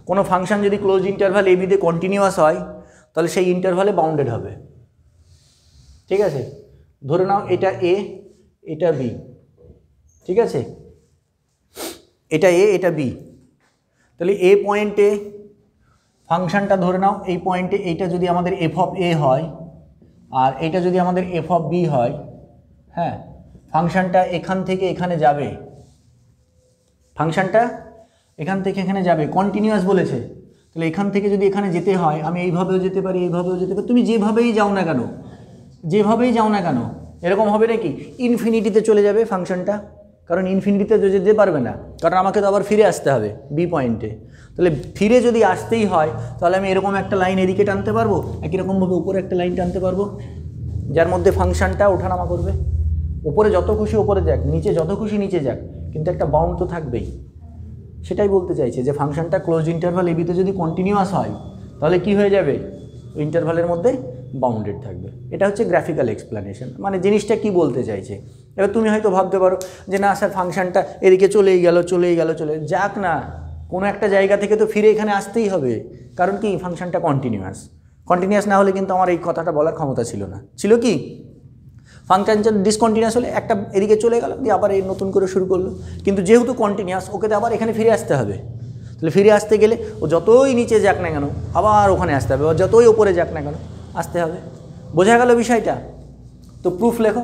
কোনো ফাংশন যদি ক্লোজ ইন্টারভাল এ বিতে কন্টিনিউয়াস হয় তাহলে সেই ইন্টারভালে বাউন্ডেড হবে। ঠিক আছে, ধরে নাও এটা এ এটা বি, ঠিক আছে, এটা এ এটা বি, তাহলে এ পয়েন্টে ফাংশনটা ধরে নাও, এই পয়েন্টে এইটা যদি আমাদের এফ অফ এ হয় আর এইটা যদি আমাদের এফ অফ বি হয়, হ্যাঁ, ফাংশনটা এখান থেকে এখানে যাবে, কন্টিনিউয়াস বলেছে, তাহলে এখান থেকে যদি এখানে যেতে হয় আমি এইভাবেও যেতে পারি, এইভাবেও যেতে পারি, তুমি যেভাবেই যাও না কেন, এরকম হবে নাকি ইনফিনিটিতে চলে যাবে ফাংশনটা, কারণ ইনফিনিটিতে যেতে পারবে না, কারণ আমাকে তো আবার ফিরে আসতে হবে বি পয়েন্টে, তাহলে ফিরে যদি আসতেই হয় তাহলে আমি এরকম একটা লাইন এদিকে টানতে পারবো, একই রকমভাবে উপরে একটা লাইন টানতে পারবো, যার মধ্যে ফাংশনটা ওঠানামা করবে, উপরে যত খুশি উপরে যাক, নিচে যত খুশি নিচে যাক, কিন্তু একটা বাউন্ড তো থাকবেই। সেটাই বলতে চাইছে যে ফাংশনটা ক্লোজ ইন্টারভাল এবিতে যদি কন্টিনিউয়াস হয় তাহলে কি হয়ে যাবে, ইন্টারভালের মধ্যে বাউন্ডেড থাকবে। এটা হচ্ছে গ্রাফিক্যাল এক্সপ্লানেশন, মানে জিনিসটা কি বলতে চাইছে। এবার তুমি হয়তো ভাবতে পারো যে না স্যার ফাংশনটা এদিকে চলেই গেল, যাক না, কোনো একটা জায়গা থেকে তো ফিরে এখানে আসতেই হবে, কারণ কি ফাংশনটা কন্টিনিউয়াস না হলে কিন্তু আমার এই কথাটা বলার ক্ষমতা ছিল না, ছিল কি ফাংশনটা ডিসকন্টিনিউয়াস হলে একটা এদিকে চলে গেল দিয়ে আবার এই নতুন করে শুরু করলো, কিন্তু যেহেতু কন্টিনিউয়াস ওকে তো আবার এখানে ফিরে আসতে হবে, তাহলে ফিরে আসতে গেলে ও যতই নিচে যাক না কেন আবার ওখানে আসতে হবে, যতই ওপরে যাক না কেন আসতে হবে। বোঝা গেল বিষয়টা? তো প্রুফ লেখো।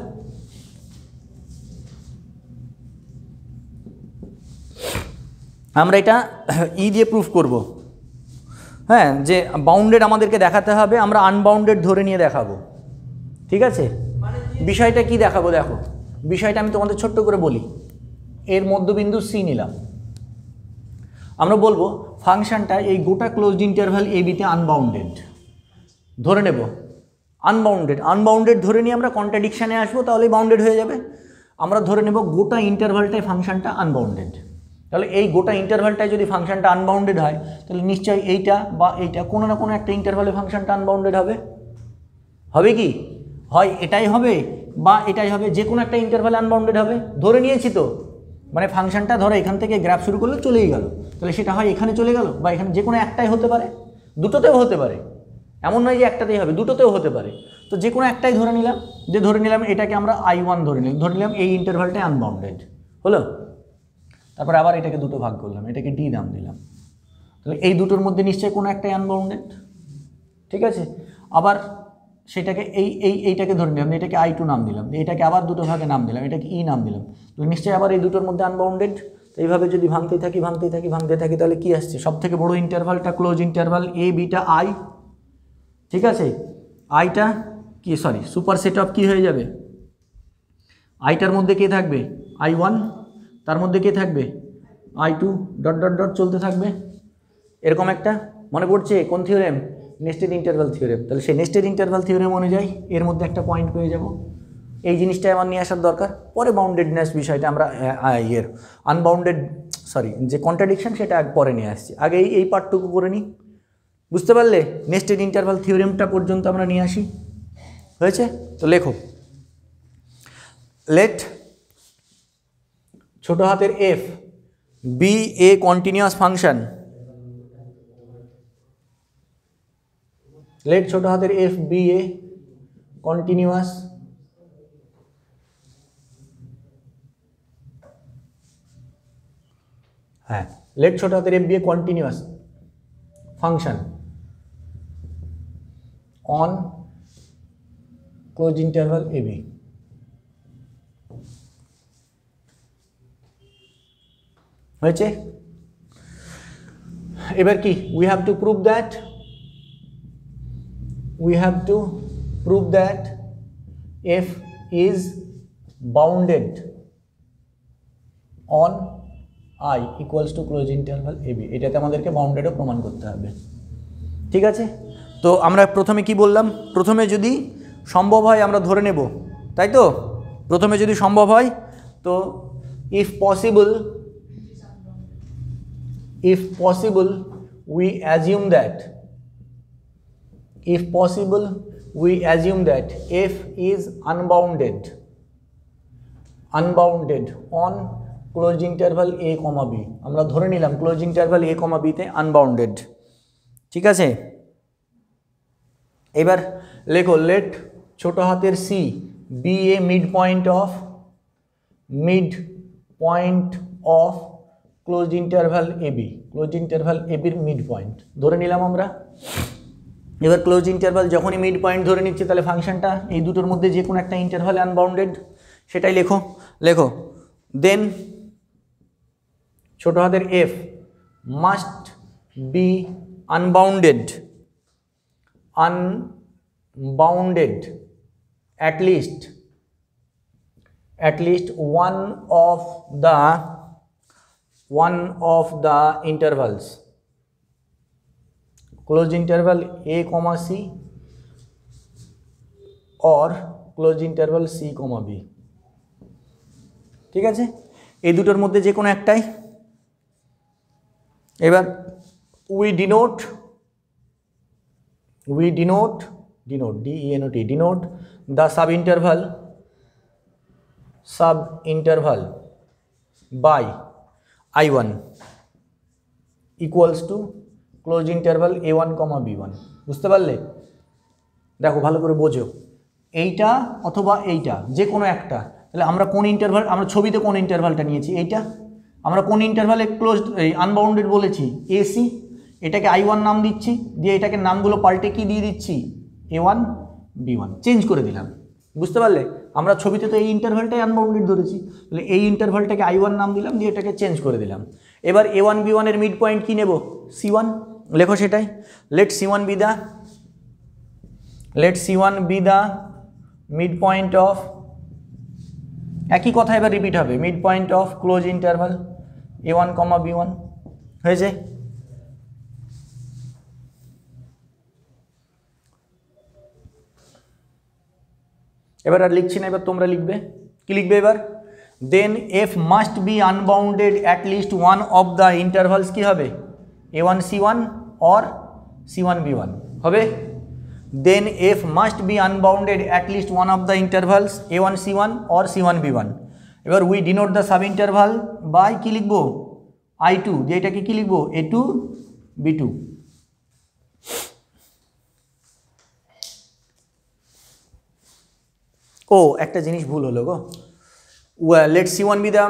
আমরা এটা ই দিয়ে প্রুফ করব, হ্যাঁ, যে বাউন্ডেড আমাদেরকে দেখাতে হবে, আমরা আনবাউন্ডেড ধরে নিয়ে দেখাবো, ঠিক আছে। বিষয়টা কি দেখাবো, দেখো বিষয়টা আমি তোমাদের ছোট্ট করে বলি। এর মধ্যবিন্দু সি নিলাম, আমরা বলবো ফাংশনটা এই গোটা ক্লোজড ইন্টারভাল এ বিতে আনবাউন্ডেড ধরে নেব, আনবাউন্ডেড ধরে নিয়ে আমরা কন্ট্রাডিকশানে আসবো, তাহলেই বাউন্ডেড হয়ে যাবে। আমরা ধরে নেব গোটা ইন্টারভালটায় ফাংশনটা আনবাউন্ডেড, তাহলে এই গোটা ইন্টারভালটায় যদি ফাংশনটা আনবাউন্ডেড হয় তাহলে নিশ্চয়ই এইটা বা এইটা কোনো না কোনো একটা ইন্টারভালে ফাংশনটা আনবাউন্ডেড হবে কি হয় এটাই হবে বা এটাই হবে, যে কোনো একটা ইন্টারভালে আনবাউন্ডেড হবে, ধরে নিয়েছি তো, মানে ফাংশনটা ধরো এখান থেকে গ্রাফ শুরু করলে চলেই গেল, তাহলে সেটা হয় এখানে চলে গেল বা এখানে, যে কোনো একটাই হতে পারে, দুটোতেও হতে পারে, এমন নয় যে একটাতেই হবে, দুটোতেও হতে পারে। তো যে কোনো একটাই ধরে নিলাম, এটাকে আমরা I1 ধরে নিলাম, এই ইন্টারভালটাই আনবাউন্ডেড হলো। তারপর আবার এটাকে দুটো ভাগ করলাম, এটাকে ডি নাম দিলাম, তাহলে এই দুটোর মধ্যে নিশ্চয়ই কোনো একটাই আনবাউন্ডেড, ঠিক আছে। আবার সেটাকে এইটাকে ধরে নিলাম, এটাকে I2 নাম দিলাম, এটাকে আবার দুটো ভাগে নাম দিলাম, এটাকে ই নাম দিলাম, তো নিশ্চয়ই আবার এই দুটোর মধ্যে আনবাউন্ডেড। তো এইভাবে যদি ভাঙতে থাকি তাহলে কি আসছে, সব থেকে বড়ো ইন্টারভালটা ক্লোজ ইন্টারভাল এ বিটা আই, ঠিক আছে। আইটা কি সুপার সেট অফ কি হয়ে যাবে, আইটার মধ্যে কে থাকবে I1, তার মধ্যে কে থাকবে I2, ডট ডট ডট চলতে থাকবে, এরকম একটা মনে পড়ছে কোন থিওরেম, নেস্টেড ইন্টারভাল থিওরেম। তাহলে সেই নেস্টেড ইন্টারভাল থিওরেম অনুযায়ী এর মধ্যে একটা পয়েন্ট পেয়ে যাব, এই জিনিসটাই আমার নিয়ে আসার দরকার। পরে বাউন্ডেডনেস বিষয়টা আমরা যে কন্ট্রাডিকশন সেটা পরে নিয়ে আসছি, আগে এই পার্টটুকু করে নিই, বুঝতে পারলে। নেস্টেড ইন্টারভাল থিওরেমটা পর্যন্ত আমরা নিয়ে আসি, হয়েছে? তো লেখো, লেট ছোট হাতের F be a continuous function, let ছোট হাতের F be a continuous let ছোট হাতের F be a continuous function on close interval A B. হয়েছে? এবার কি we have to prove that f is bounded on I equals to close interval ab। এটাতে আমাদেরকে বাউন্ডেডও প্রমাণ করতে হবে। ঠিক আছে, তো আমরা প্রথমে কি বললাম, প্রথমে যদি সম্ভব হয় আমরা ধরে নেব, তাই তো? প্রথমে যদি সম্ভব হয় তো if possible we assume that f is unbounded on closed interval a comma b। আমরা ধরে নিলাম closed interval a comma b তে unbounded। ঠিক আছে, এবার লেখো let ছোট হাতের c be a midpoint of closed interval ab। closed interval ab এর মিড পয়েন্ট ধরে নিলাম আমরা। এবার ক্লোজ ইন্টারভাল যখনই মিড পয়েন্ট ধরে নিচ্ছে তাহলে ফাংশনটা এই দুটোর মধ্যে যে কোনো একটা ইন্টারভালে আনবাউন্ডেড, সেটাই লেখো দেন ছোট হাতের f must be unbounded at least one of the intervals closed interval a comma c or closed interval c comma b। ঠিক আছে, এই দুটোর মধ্যে যে কোনো একটাই। এবার we denote the subinterval by I1 equals to closed interval a1 comma b1। বুঝতে পারলে? দেখো ভালো করে বোঝো, এইটা অথবা এইটা যে কোনো একটা। তাহলে আমরা কোন ইন্টারভাল, আমরা ছবিতে কোন ইন্টারভালটা নিয়েছি, এইটা। আমরা কোন ইন্টারভালে ক্লোজড আনবাউন্ডেড বলেছি, এসি। এটাকে I1 নাম দিচ্ছি, দিয়ে এটাকে নামগুলো পাল্টে কি দিয়ে দিচ্ছি, a1 b1 চেঞ্জ করে দিলাম। বুঝতে পারলে? আমরা ছবিতে তো এই ইন্টারভালটাই আনবাউন্ডেড ধরেছি, তাহলে এই ইন্টারভালটাকে I1 নাম দিলাম, দিয়ে এটাকে চেঞ্জ করে দিলাম। এবার a1 b1 এর মিড পয়েন্ট কি নেব, c1। লেখো সেটাই, let c1 be the midpoint of, একই কথা এবার রিপিট হবে, midpoint of closed interval a1 comma b1। হয়েছে? এবার আর লিখছি না, এবার তোমরা লিখবে। কি লিখবে এবার? দেন f must be unbounded at least one of the intervals কি হবে, a1 c1 or c1 b1 হবে। then f must be unbounded at least one of the intervals a1 c1 or c1 b1। এবার we denote the subinterval by কি লিখবো, I2, দিয়ে এটাকে কি লিখবো, a2 b2। ও একটা জিনিস ভুল হলো গো, let c1 be the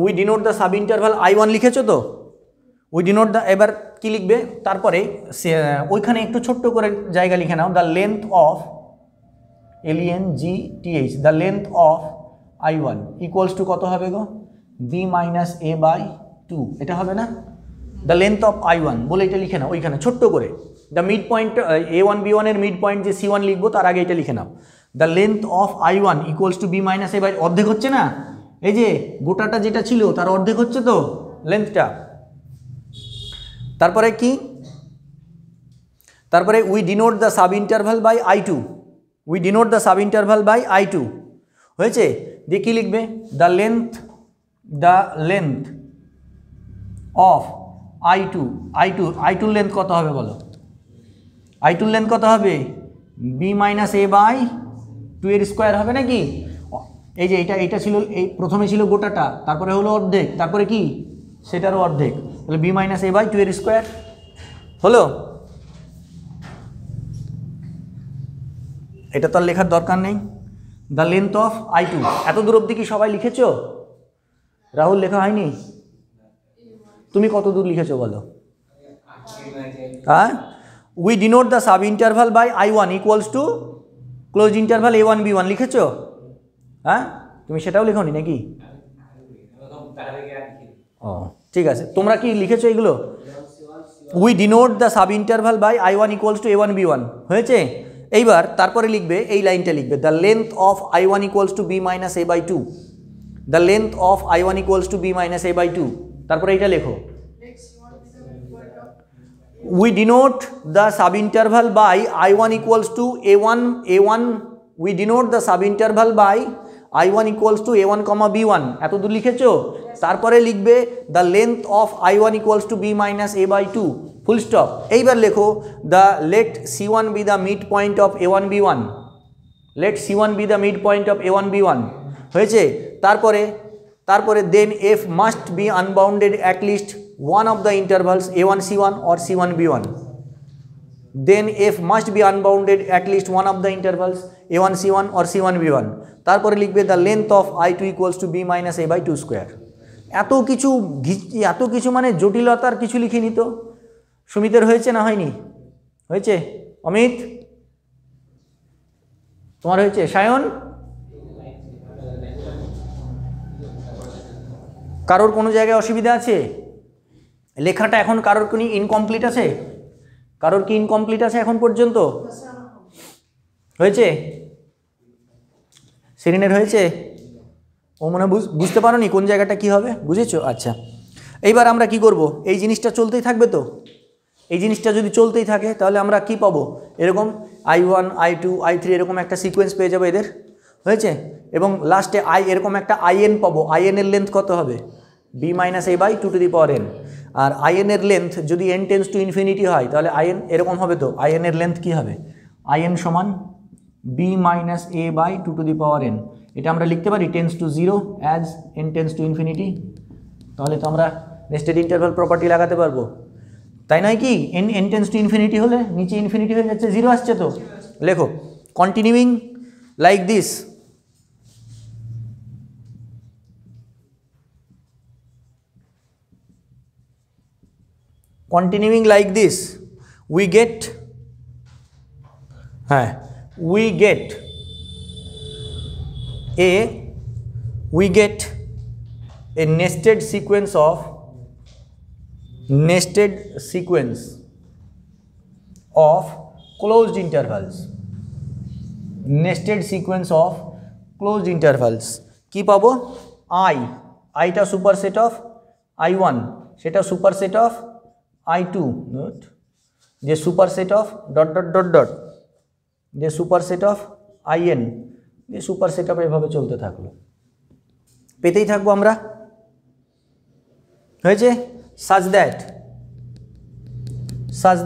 we denote the subinterval I1 লিখেছো তো, we denote the, এবার কি লিখবে তারপরে ওইখানে একটু ছোট্ট করে জায়গা লিখে নাও, the length of length the length of I1 equals to কত হবে গো, b minus a by 2। এটা হবে না, the length of I1 বলে এটা লিখে নাও ওইখানে ছোট্ট করে। the mid point a1 b1 এর মিড পয়েন্ট যে c1 লিখবো তার আগে এটা লিখে নাও, the length of I1 equals to b minus a by, অর্ধেক হচ্ছে না, এই যে গোটাটা যেটা ছিল তার অর্ধেক হচ্ছে তো লেন্থটা। তারপরে কি, তারপরে we denote the subinterval by I2, হয়েছে? দিয়ে কি লিখবে, the length of I2 length কত হবে বলো, I2 লেন্থ কত হবে, b minus a by 2 এর স্কোয়ার হবে নাকি? এই যে এটা ছিল, এই প্রথমে ছিল গোটাটা, তারপরে হলো অর্ধেক, তারপরে কি সেটারও অর্ধেক, তাহলে b minus a by 2 এর স্কোয়ার হলো। এটা তো আর লেখার দরকার নেই, দ্য লেন্থ অফ I2। এত দূর অবধি কি সবাই লিখেছো? রাহুল লেখা হয়নি? তুমি কত দূর লিখেছো বলো? হ্যাঁ, we denote the subinterval by I1 equals to close interval a1 b1 লিখেছো? হ্যাঁ, তুমি সেটাও লেখোনি নাকি? ও ঠিক আছে, তোমরা কি লিখেছো এগুলো? We denote the sub interval by i1 equals to a1 b1 হয়েছে। এইবার তারপরে লিখবে, এই লাইনটা লিখবে, the length of i1 equals to b minus a by 2, the length of i1 equals to b minus a by 2, তারপরে এইটা লেখো। We denote the subinterval by I1 equals to A1, we denote the subinterval by I1 equals to A1, B1 এত দূর লিখেছো। তারপরে লিখবে the length of I1 equals to B minus A by 2 full stop। এইবার লেখো the let C1 be the midpoint of A1 B1, let C1 be the midpoint of A1 B1 হয়েছে। তারপরে then F must be unbounded at least one of the intervals A1 C1 or C1 B1, then F must be unbounded at least one of the intervals A1 C1 or C1 B1। তারপরে লিখবে the length of I2 equals to B minus A by 2 square। এত কিছু মানে জটিলতার কিছু লিখিনি তো। সুমিতের হয়েছে না হয়নি? হয়েছে? অমিত তোমার হয়েছে? সায়ন কারোর কোনো জায়গায় অসুবিধা আছে? লেখাটা এখন কারোর কি ইনকমপ্লিট আছে? কারোর কি ইনকমপ্লিট আছে এখন পর্যন্ত? হয়েছে? সেরিনের হয়েছে? ও মনে বুঝতে পারোনি কোন জায়গাটা কি হবে, বুঝেছো? আচ্ছা, এইবার আমরা কি করব, এই জিনিসটা চলতেই থাকবে তো। এই জিনিসটা যদি চলতেই থাকে তাহলে আমরা কি পাবো, এরকম I1 I2 I3 এরকম একটা সিকোয়েন্স পেয়ে যাবো এদের, হয়েছে। এবং লাস্টে এরকম একটা IN পাবো। IN এর লেন্থ কত হবে? B minus A by 2 to the power n। আর IN এর লেন্থ যদি n টেন্স টু ইনফিনিটি হয় তাহলে IN এরকম হবে তো। IN এর লেন্থ কি হবে? IN সমান B minus A by 2 to the power n। এটা আমরা লিখতে পারি tends to 0 as n tends to infinity. তাহলে তো আমরা নেস্টেড ইন্টারভাল প্রপার্টি লাগাতে পারবো, তাই নয় কি? n টেন্স টু ইনফিনিটি হলে নিচে ইনফিনিটি হয়ে যাচ্ছে, 0 আসছে তো। লেখো continuing like this, continuing like this we get a nested sequence of closed intervals, nested sequence of closed intervals। কি পাবো? iটা সুপারসেট অফ I1, সেটা সুপারসেট অফ I2, যে superset of dot dot dot dot, যে superset of IN, যে superset of, এভাবে চলতে থাকলো, পেতেই থাকবো আমরা, হয়েছে। such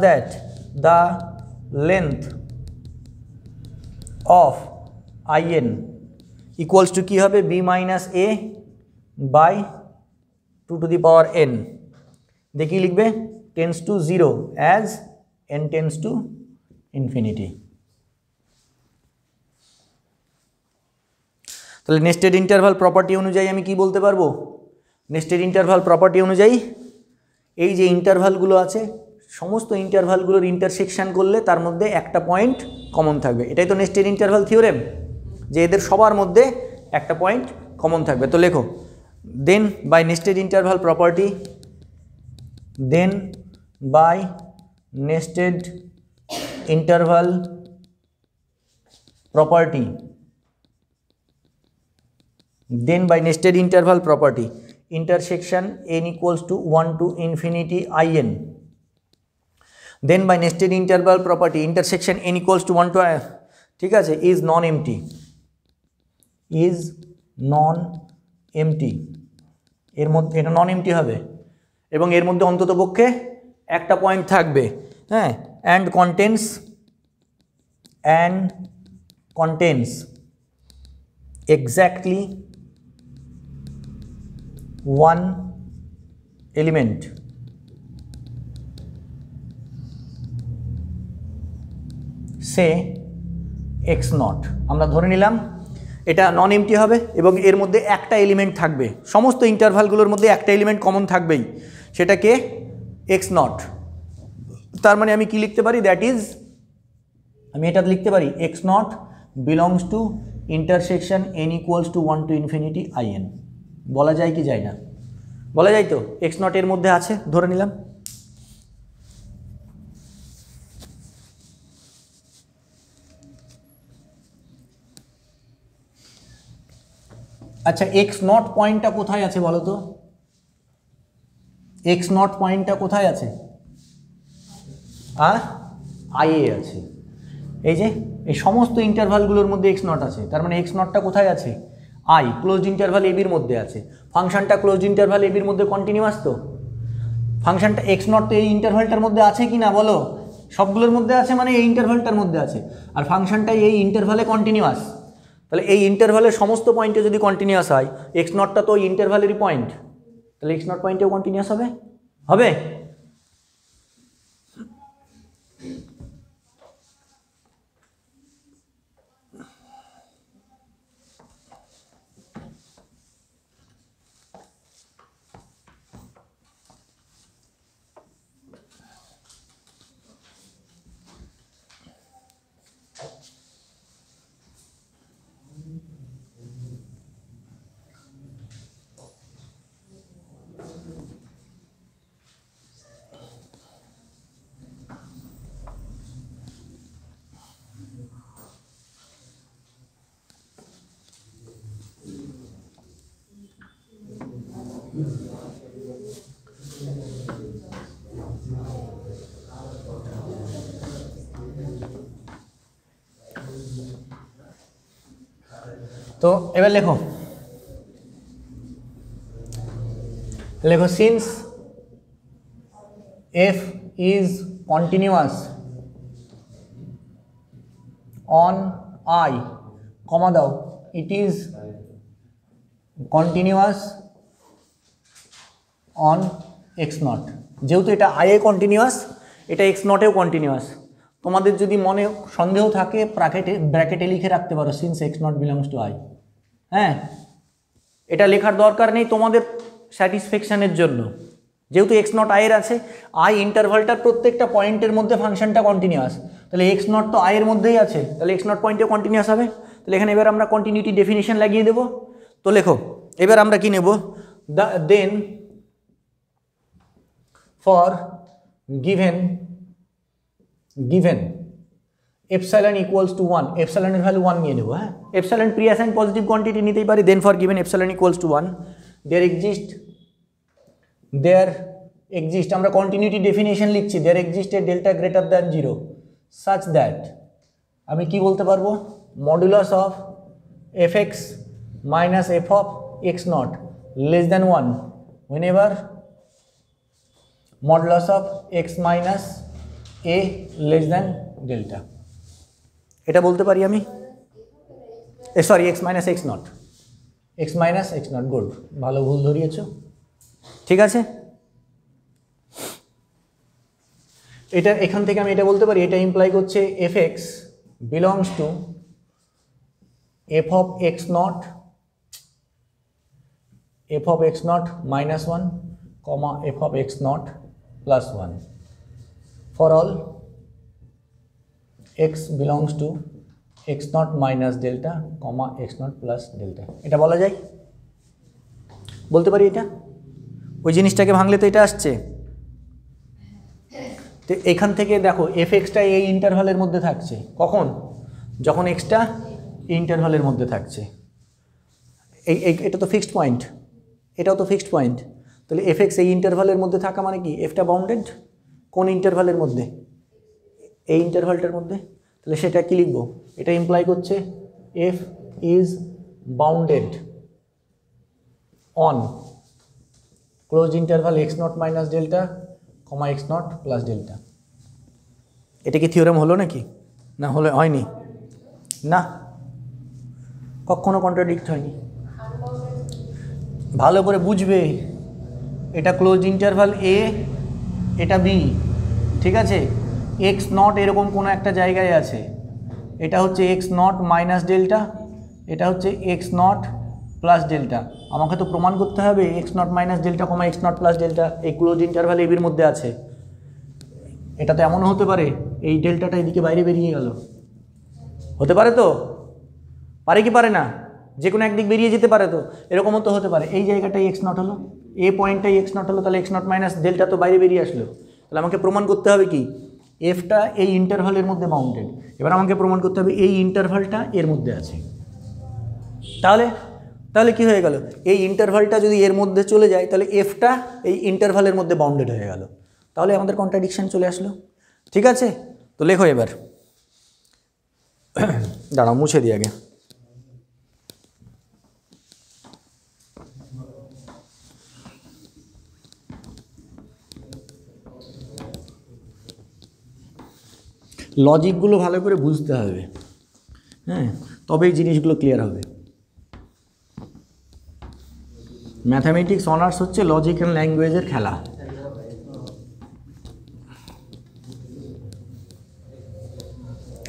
that the length of IN equals to কি হবে? B minus A by 2 to the power n। দেখি লিখবে tends to 0 as n tends to infinity। তাহলে নেস্টেড ইন্টারভাল প্রপার্টি অনুযায়ী আমি কি বলতে পারবো? নেস্টেড ইন্টারভাল প্রপার্টি অনুযায়ী এই যে ইন্টারভালগুলো আছে, সমস্ত ইন্টারভালগুলোর ইন্টারসেকশন করলে তার মধ্যে একটা পয়েন্ট কমন থাকবে। এটাই তো নেস্টেড ইন্টারভাল থিওরেম, যে এদের সবার মধ্যে একটা পয়েন্ট কমন থাকবে। তো লেখো then by nested interval property, then by nested interval property, intersection n equals to 1 to infinity IN, then by nested interval property intersection n equals to 1 to ঠিক আছে, is non empty, এর মধ্যে এটা নন MT হবে এবং এর মধ্যে অন্তত পক্ষে একটা পয়েন্ট থাকবে, হ্যাঁ। and contains exactly one element, say x0। আমরা ধরে নিলাম এটা নন এমটি হবে এবং এর মধ্যে একটা এলিমেন্ট থাকবে, সমস্ত ইন্টারভালগুলোর মধ্যে একটা এলিমেন্ট কমন থাকবেই, সেটাকে x0। তার মানে আমি কি লিখতে পারি? দ্যাট ইজ, আমি এটা লিখতে পারি x0 belongs to intersection n equals to 1 to infinity in। বলা যায় কি যায় না? বলা যায় তো, x নট এর মধ্যে আছে ধরে নিলাম। আচ্ছা এক্স নট পয়েন্টটা কোথায় আছে বলো তো? এক্স নট পয়েন্টটা কোথায় আছে? আই এ আছে। এই যে এই সমস্ত ইন্টারভালগুলোর মধ্যে এক্স নট আছে, তার মানে এক্স নটটা কোথায় আছে? আই ক্লোজড ইন্টারভাল এবির মধ্যে আছে। ফাংশনটা ক্লোজড ইন্টারভাল এবির মধ্যে কন্টিনিউয়াস তো? ফাংশনটা এক্স নট তো এই ইন্টারভালটার মধ্যে আছে কি না বলো? সবগুলোর মধ্যে আছে, মানে এই ইন্টারভালটার মধ্যে আছে। আর ফাংশনটা এই ইন্টারভালে কন্টিনিউয়াস, তাহলে এই ইন্টারভালের সমস্ত পয়েন্টে যদি কন্টিনিউয়াস হয়, এক্স নটটা তো ওই ইন্টারভালেরই পয়েন্ট, তাহলে এক্স নট পয়েন্টেও কন্টিনিউয়াস হবে। হবে? তো এবার লেখো, লেখো since F is continuous on I, comma দাও, it is continuous on X not. যেহেতু এটা আই এ কন্টিনিউয়াস, এটা এক্স নটেও কন্টিনিউয়াস। তোমাদের যদি মনে সন্দেহ থাকে ব্র্যাকেটে লিখে রাখতে পারো since X not belongs to I. হ্যাঁ, এটা লেখার দরকার নেই তোমাদের স্যাটিসফ্যাকশানের জন্য, যেহেতু এক্স নট আয়ের আছে, আই ইন্টারভালটার প্রত্যেকটা পয়েন্টের মধ্যে ফাংশনটা কন্টিনিউয়াস, তাহলে এক্স নট তো আয়ের মধ্যেই আছে, তাহলে এক্স নট পয়েন্টেও কন্টিনিউয়াস হবে। তাহলে এখানে এবার আমরা কন্টিনিউটি ডেফিনিশন লাগিয়ে দেবো। তো লেখো এবার আমরা কি নেব, then for given epsilon equals to 1, এপসাইলনের ভ্যালু 1 নিয়ে নেব। হ্যাঁ, epsilon pre assign positive quantity নিতেই পারি। Then for given epsilon equals to 1 there exist, আমরা কন্টিনিউটি ডেফিনিশন লিখছি, there exist a delta greater than 0 such that, আমি কি বলতে পারবো, modulus of F x minus F of X not less than 1 whenever modulus of x minus a less than delta। এটা বলতে পারি আমি, sorry x minus x not, good, ভালো ভুল ধরিয়েছ, ঠিক আছে। এটা এখান থেকে আমি এটা বলতে পারি, এটা ইমপ্লাই করছে F x belongs to F of X not minus 1 comma F of X not plus 1 for all x belongs to x naught minus delta comma x naught plus delta। এটা বলা যায়, বলতে পারি এটা, ওই জিনিসটাকে ভাঙলে তো এটা আসছে। তো এখান থেকে দেখো এফ এক্সটা এই ইন্টারভালের মধ্যে থাকছে, কখন, যখন এক্সটা ইন্টারভালের মধ্যে থাকছে। এটা তো ফিক্সড পয়েন্ট, এটাও তো ফিক্সড পয়েন্ট, তাহলে এফ এক্স এই ইন্টারভালের মধ্যে থাকা মানে কি, এফটা বাউন্ডেড কোন ইন্টারভালের মধ্যে, এই ইন্টারভালটার মধ্যে, তাহলে সেটা কি লিখবো, এটা ইমপ্লাই করছে F is bounded on close interval x not minus delta comma x not plus delta. এটা কি থিওরেম হলো নাকি, না হলে হয়নি, না কখনো কন্ট্রাডিক্ট হয়নি। ভালো করে বুঝবে, এটা ক্লোজ ইন্টারভাল এ, এটা বি, ঠিক আছে, এক্স নট এরকম কোনো একটা জায়গায় আছে, এটা হচ্ছে এক্স নট মাইনাস ডেল্টা, এটা হচ্ছে এক্স নট প্লাস ডেল্টা। আমাকে তো প্রমাণ করতে হবে x not minus delta comma x not plus delta এই ক্লোজ ইন্টারভাল এবির মধ্যে আছে। এটা তো এমনও হতে পারে এই ডেল্টাটা এদিকে বাইরে বেরিয়ে গেল, হতে পারে তো, পারে কি পারে না? যে কোনো একদিক বেরিয়ে যেতে পারে, তো এরকমও তো হতে পারে। এই জায়গাটাই এক্স নট হলো, এ পয়েন্টটাই এক্স নট হলো, তাহলে এক্স নট মাইনাস ডেল্টা তো বাইরে বেরিয়ে আসলো। তাহলে আমাকে প্রমাণ করতে হবে কি এফটা এই ইন্টারভালের মধ্যে বাউন্ডেড। এবার আমাকে প্রমাণ করতে হবে এই ইন্টারভালটা এর মধ্যে আছে। তাহলে তাহলে কি হয়ে গেল, এই ইন্টারভালটা যদি এর মধ্যে চলে যায় তাহলে এফটা এই ইন্টারভালের মধ্যে বাউন্ডেড হয়ে গেল। তাহলে আমাদের কন্ট্রাডিকশন চলে আসলো। ঠিক আছে, তো লেখো এবার। দাঁড়াও মুছে দিই আগে। লজিকগুলো ভালো করে বুঝতে হবে, হ্যাঁ, তবেই জিনিসগুলো ক্লিয়ার হবে। ম্যাথামেটিক্স অনার্স হচ্ছে লজিক অ্যান্ড ল্যাঙ্গুয়েজের খেলা।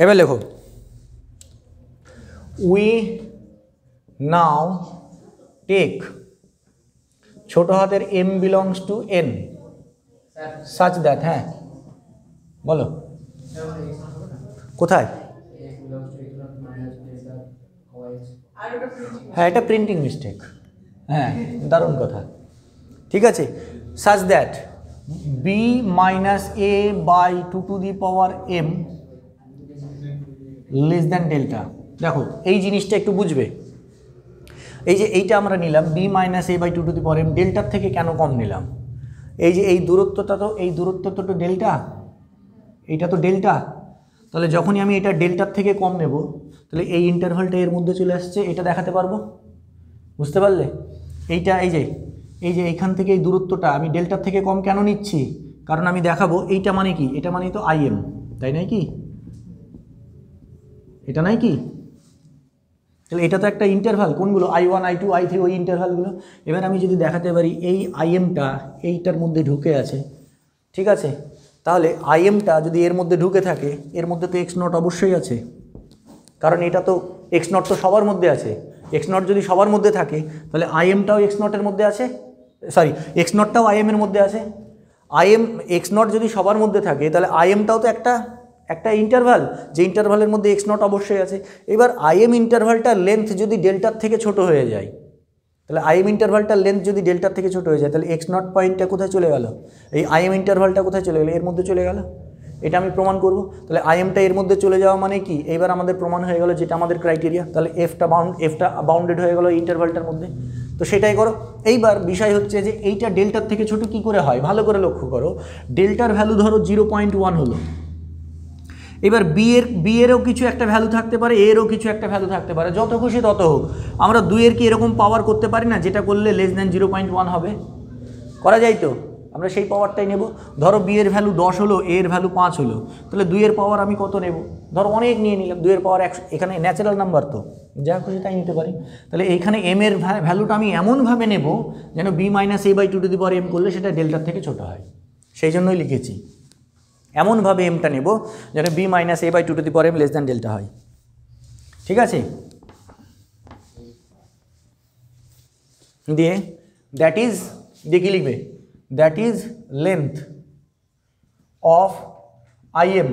এবার লেখো, উই নাও টেক ছোট হাতের M belongs to N such that, হ্যাঁ বলো কোথায়? হ্যাঁ, এটা প্রিন্টিং মিস্টেক, হ্যাঁ দারুণ কথা। ঠিক আছে, such that B minus A by two to the power M less than delta. দেখো এই জিনিসটা একটু বুঝবে। এই যে এইটা আমরা নিলাম B minus A by two to the power M, ডেল্টার থেকে কেন কম নিলাম? এই যে এই দূরত্বটা, তো এই দূরত্বটা তো ডেল্টা, এইটা তো ডেল্টা। তাহলে যখনই আমি এটা ডেল্টার থেকে কম নেব তাহলে এই ইন্টারভালটা এর মধ্যে চলে আসছে, এটা দেখাতে পারবো, বুঝতে পারলে? এইটা এই যে এইখান থেকে এই দূরত্বটা আমি ডেল্টার থেকে কম কেন নিচ্ছি? কারণ আমি দেখাবো এইটা মানে কি, এটা মানে তো আইএম, তাই নয় কি? এটা নয় কি? তাহলে এটা তো একটা ইন্টারভাল, কোনগুলো I1 I2 I3 ওই ইন্টারভালগুলো। এবার আমি যদি দেখাতে পারি এই আইএমটা এইটার মধ্যে ঢুকে আছে, ঠিক আছে, তাহলে আইএমটা যদি এর মধ্যে ঢুকে থাকে এর মধ্যে তো এক্স নট অবশ্যই আছে, কারণ এটা তো এক্স নট তো সবার মধ্যে আছে। এক্স নট যদি সবার মধ্যে থাকে তাহলে আইএমটাও এক্স নটের মধ্যে আছে, সরি এক্স নটটাও আইএমের মধ্যে আছে। আইএম এক্স নট যদি সবার মধ্যে থাকে তাহলে আইএমটাও তো একটা ইন্টারভাল, যে ইন্টারভালের মধ্যে এক্স নট অবশ্যই আছে। এবার আইএম ইন্টারভালটার লেন্থ যদি ডেল্টার থেকে ছোট হয়ে যায়, তাহলে আইএম ইন্টারভালটার লেন্থ যদি ডেল্টার থেকে ছোট হয়ে যায় তাহলে এক্স নট পয়েন্টটা কোথায় চলে গেল? এই আইএম ইন্টারভালটা কোথায় চলে গেল? এর মধ্যে চলে গেল। এটা আমি প্রমাণ করব। তাহলে আইএমটা এর মধ্যে চলে যাওয়া মানে কি? এবার আমাদের প্রমাণ হয়ে গেল যেটা আমাদের ক্রাইটেরিয়া। তাহলে এফটা বাউন্ডেড হয়ে গেল ইন্টারভালটার মধ্যে, তো সেটাই করো। এইবার বিষয় হচ্ছে যে এইটা ডেল্টার থেকে ছোট কি করে হয়, ভালো করে লক্ষ্য করো। ডেল্টার ভ্যালু ধরো 0.1 হলো। এবার বি এরও কিছু একটা ভ্যালু থাকতে পারে, এরও কিছু একটা ভ্যালু থাকতে পারে, যত খুশি তত হোক। আমরা 2 এর কি এরকম পাওয়ার করতে পারি না যেটা করলে লেস দ্যান 0.1 হবে? করা যায় তো, আমরা সেই পাওয়ারটাই নেব। ধরো বি এর ভ্যালু 10 হলো, এ এর ভ্যালু 5 হলো, তাহলে 2 এর পাওয়ার আমি কত নেব? ধরো অনেক নিয়ে নিলাম, 2 এর পাওয়ার 100। এখানে ন্যাচারাল নাম্বার তো যা খুশি তাই নিতে পারি। তাহলে এইখানে এম এর ভ্যালুটা আমি এমনভাবে নেব যেন B minus A by two to the power M করলে সেটা ডেল্টার থেকে ছোট হয়, সেই জন্যই লিখেছি এমনভাবে এমটা নেব যেন B minus A by two to the power M less than delta হয়। ঠিক আছে, দিয়ে দ্যাট ইজ দিয়ে কি লিখবে? That is length of IM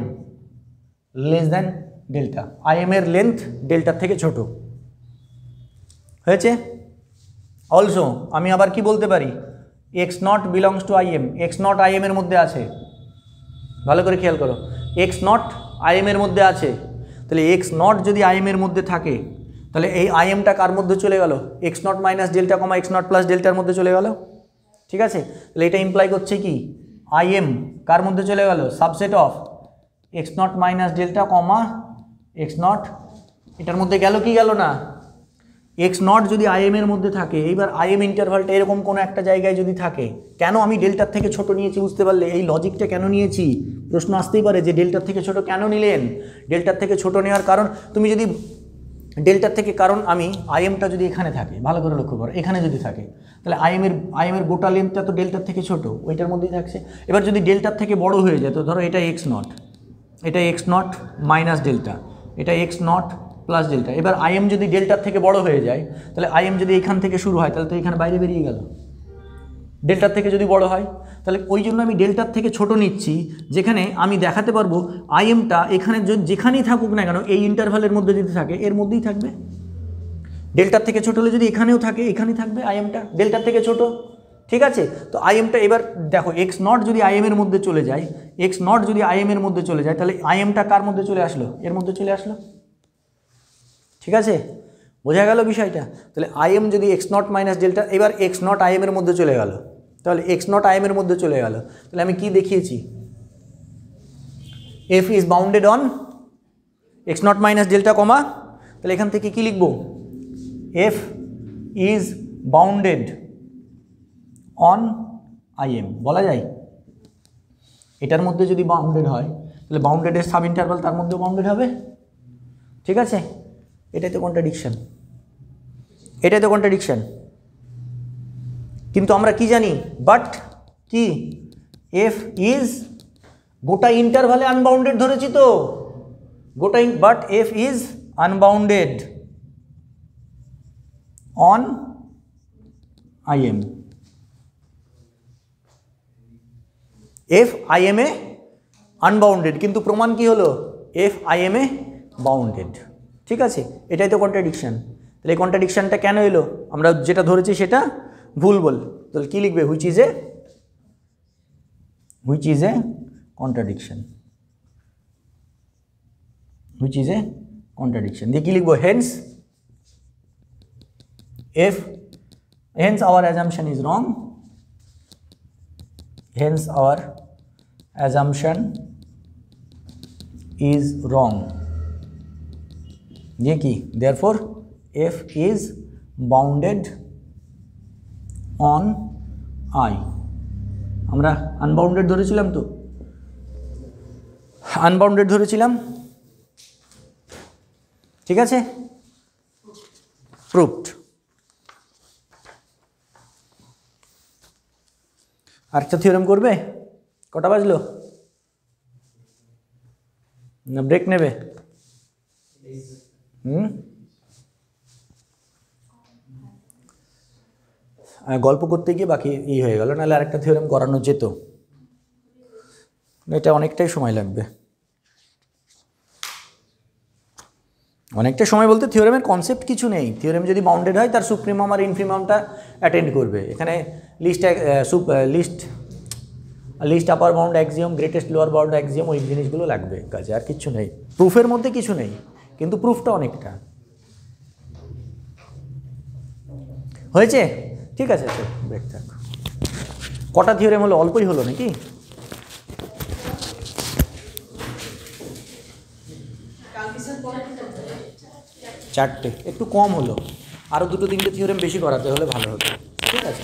less than delta. IM এর লেন্থ ডেল্টার থেকে ছোট হয়েছে। অলসো আমি আবার কি বলতে পারি? X not belongs to IM. X not IM এর মধ্যে আছে, ভালো করে খেয়াল করো, এক্স নট আইএম এর মধ্যে আছে। তাহলে এক্স নট যদি আইএম এর মধ্যে থাকে তাহলে এই আইএমটা কার মধ্যে চলে গেল? X not minus delta comma x not plus ডেল্টার মধ্যে চলে গেল। ঠিক আছে, তাহলে এটা ইমপ্লাই করছে কি আইএম কার মধ্যে চলে গেল? Subset of X not minus delta comma x not, এটার মধ্যে গেল কি গেল না? এক্স নট যদি আইএম এর মধ্যে থাকে, এইবার আইএম ইন্টারভালটা এরকম কোনো একটা জায়গায় যদি থাকে, কেন আমি ডেল্টার থেকে ছোট নিয়েছি বুঝতে পারলে? এই লজিকটা কেন নিয়েছি প্রশ্ন আসতেই পারে যে ডেল্টার থেকে ছোট কেন নিলেন? ডেল্টার থেকে ছোট নেওয়ার কারণ তুমি যদি ডেল্টার থেকে, কারণ আমি আইএমটা যদি এখানে থাকে, ভালো করে লক্ষ্য করো, এখানে যদি থাকে তাহলে আইএমের গোটা লেন্থটা তো ডেল্টার থেকে ছোট, ওইটার মধ্যেই থাকছে। এবার যদি ডেল্টার থেকে বড় হয়ে যায়, তো ধরো এটা এক্স নট, এটা এক্স নট মাইনাস ডেল্টা, এটা এক্স নট প্লাস ডেল্টা। এবার আইএম যদি ডেল্টার থেকে বড় হয়ে যায় তাহলে আইএম যদি এখান থেকে শুরু হয় তাহলে তো এখানে বাইরে বেরিয়ে গেল। ডেল্টার থেকে যদি বড় হয় তাহলে ওই জন্য আমি ডেল্টার থেকে ছোট নিচ্ছি, যেখানে আমি দেখাতে পারবো আইএমটা এখানে যেখানেই থাকুক না কেন এই ইন্টারভালের মধ্যে যদি থাকে এর মধ্যেই থাকবে। ডেল্টার থেকে ছোট হলে যদি এখানেও থাকে, এখানে থাকবে আইএমটা ডেল্টার থেকে ছোট, ঠিক আছে। তো আইএমটা এবার দেখো এক্স নট যদি আইএমের মধ্যে চলে যায়, এক্স নট যদি আইএমের মধ্যে চলে যায়, তাহলে আইএমটা কার মধ্যে চলে আসলো? এর মধ্যে চলে আসলো, ঠিক আছে, বোঝা গেল বিষয়টা। তাহলে আইএম যদি এক্স নট মাইনাস ডেল্টা, এবার এক্স নট আইএমের মধ্যে চলে গেল, তাহলে এক্স নট আইএমের মধ্যে চলে গেল, তাহলে আমি কি দেখিয়েছি? F is bounded on X not minus delta comma, তাহলে এখান থেকে কি লিখবো? F is bounded on I M বলা যায়। এটার মধ্যে যদি বাউন্ডেড হয়, তাহলে বাউন্ডেডের সাব ইন্টারভাল তার মধ্যেও বাউন্ডেড হবে, ঠিক আছে। এটাই তো কন্ট্রাডিকশন, এটাই তো কন্ট্রাডিকশন। কিন্তু আমরা কি জানি? বাট কি এফ ইজ গোটা ইন্টারভালে আনবাউন্ডেড ধরেছি তো, গোটা but F is unbounded on IM. F IM এ আনবাউন্ডেড, কিন্তু প্রমাণ কি হলো? এফ আইএম এ বাউন্ডেড, ঠিক আছে। এটাই তো কন্ট্রাডিকশন। তাহলে এই কন্ট্রাডিকশনটা কেন এলো? আমরা যেটা ধরেছি সেটা ভুল বল, তাহলে কি লিখবে? Which is a contradiction, which is a contradiction দিয়ে কি লিখবো? Hence our assumption is wrong, hence our assumption is wrong, ये की therefore f is bounded on I। আমরা আনবাউন্ডেড ধরেছিলাম তো, আনবাউন্ডেড ধরেছিলাম, ঠিক আছে, প্রুভড। আরেকটা থিওরেম করবে? কটা বাজলো? না ব্রেক নেবে? গল্প করতে গিয়ে বাকি হয়ে গেল, নাহলে আরেকটা থিওরেম করানো যেত। এটা অনেকটাই সময় লাগবে, অনেকটা সময় বলতে থিওরেমের কনসেপ্ট কিছু নেই। থিওরেম যদি বাউন্ডেড হয় তার সুপ্রিমাম আর ইনফিমামটা অ্যাটেন্ড করবে। এখানে লিস্ট আপার bound axiom, greatest lower bound axiom, ওই জিনিসগুলো লাগবে কাজে, আর কিছু নেই। প্রুফের মধ্যে কিছু নেই, কিন্তু প্রুফটা অনেকটা হয়েছে, ঠিক আছে। তো ব্রেক থাক। কটা থিওরেম হলো? অল্পই হলো নাকি? চারটে, একটু কম হলো, আরও দুটো তিনটে থিওরেম বেশি করাতে হলে ভালো হতো, ঠিক আছে।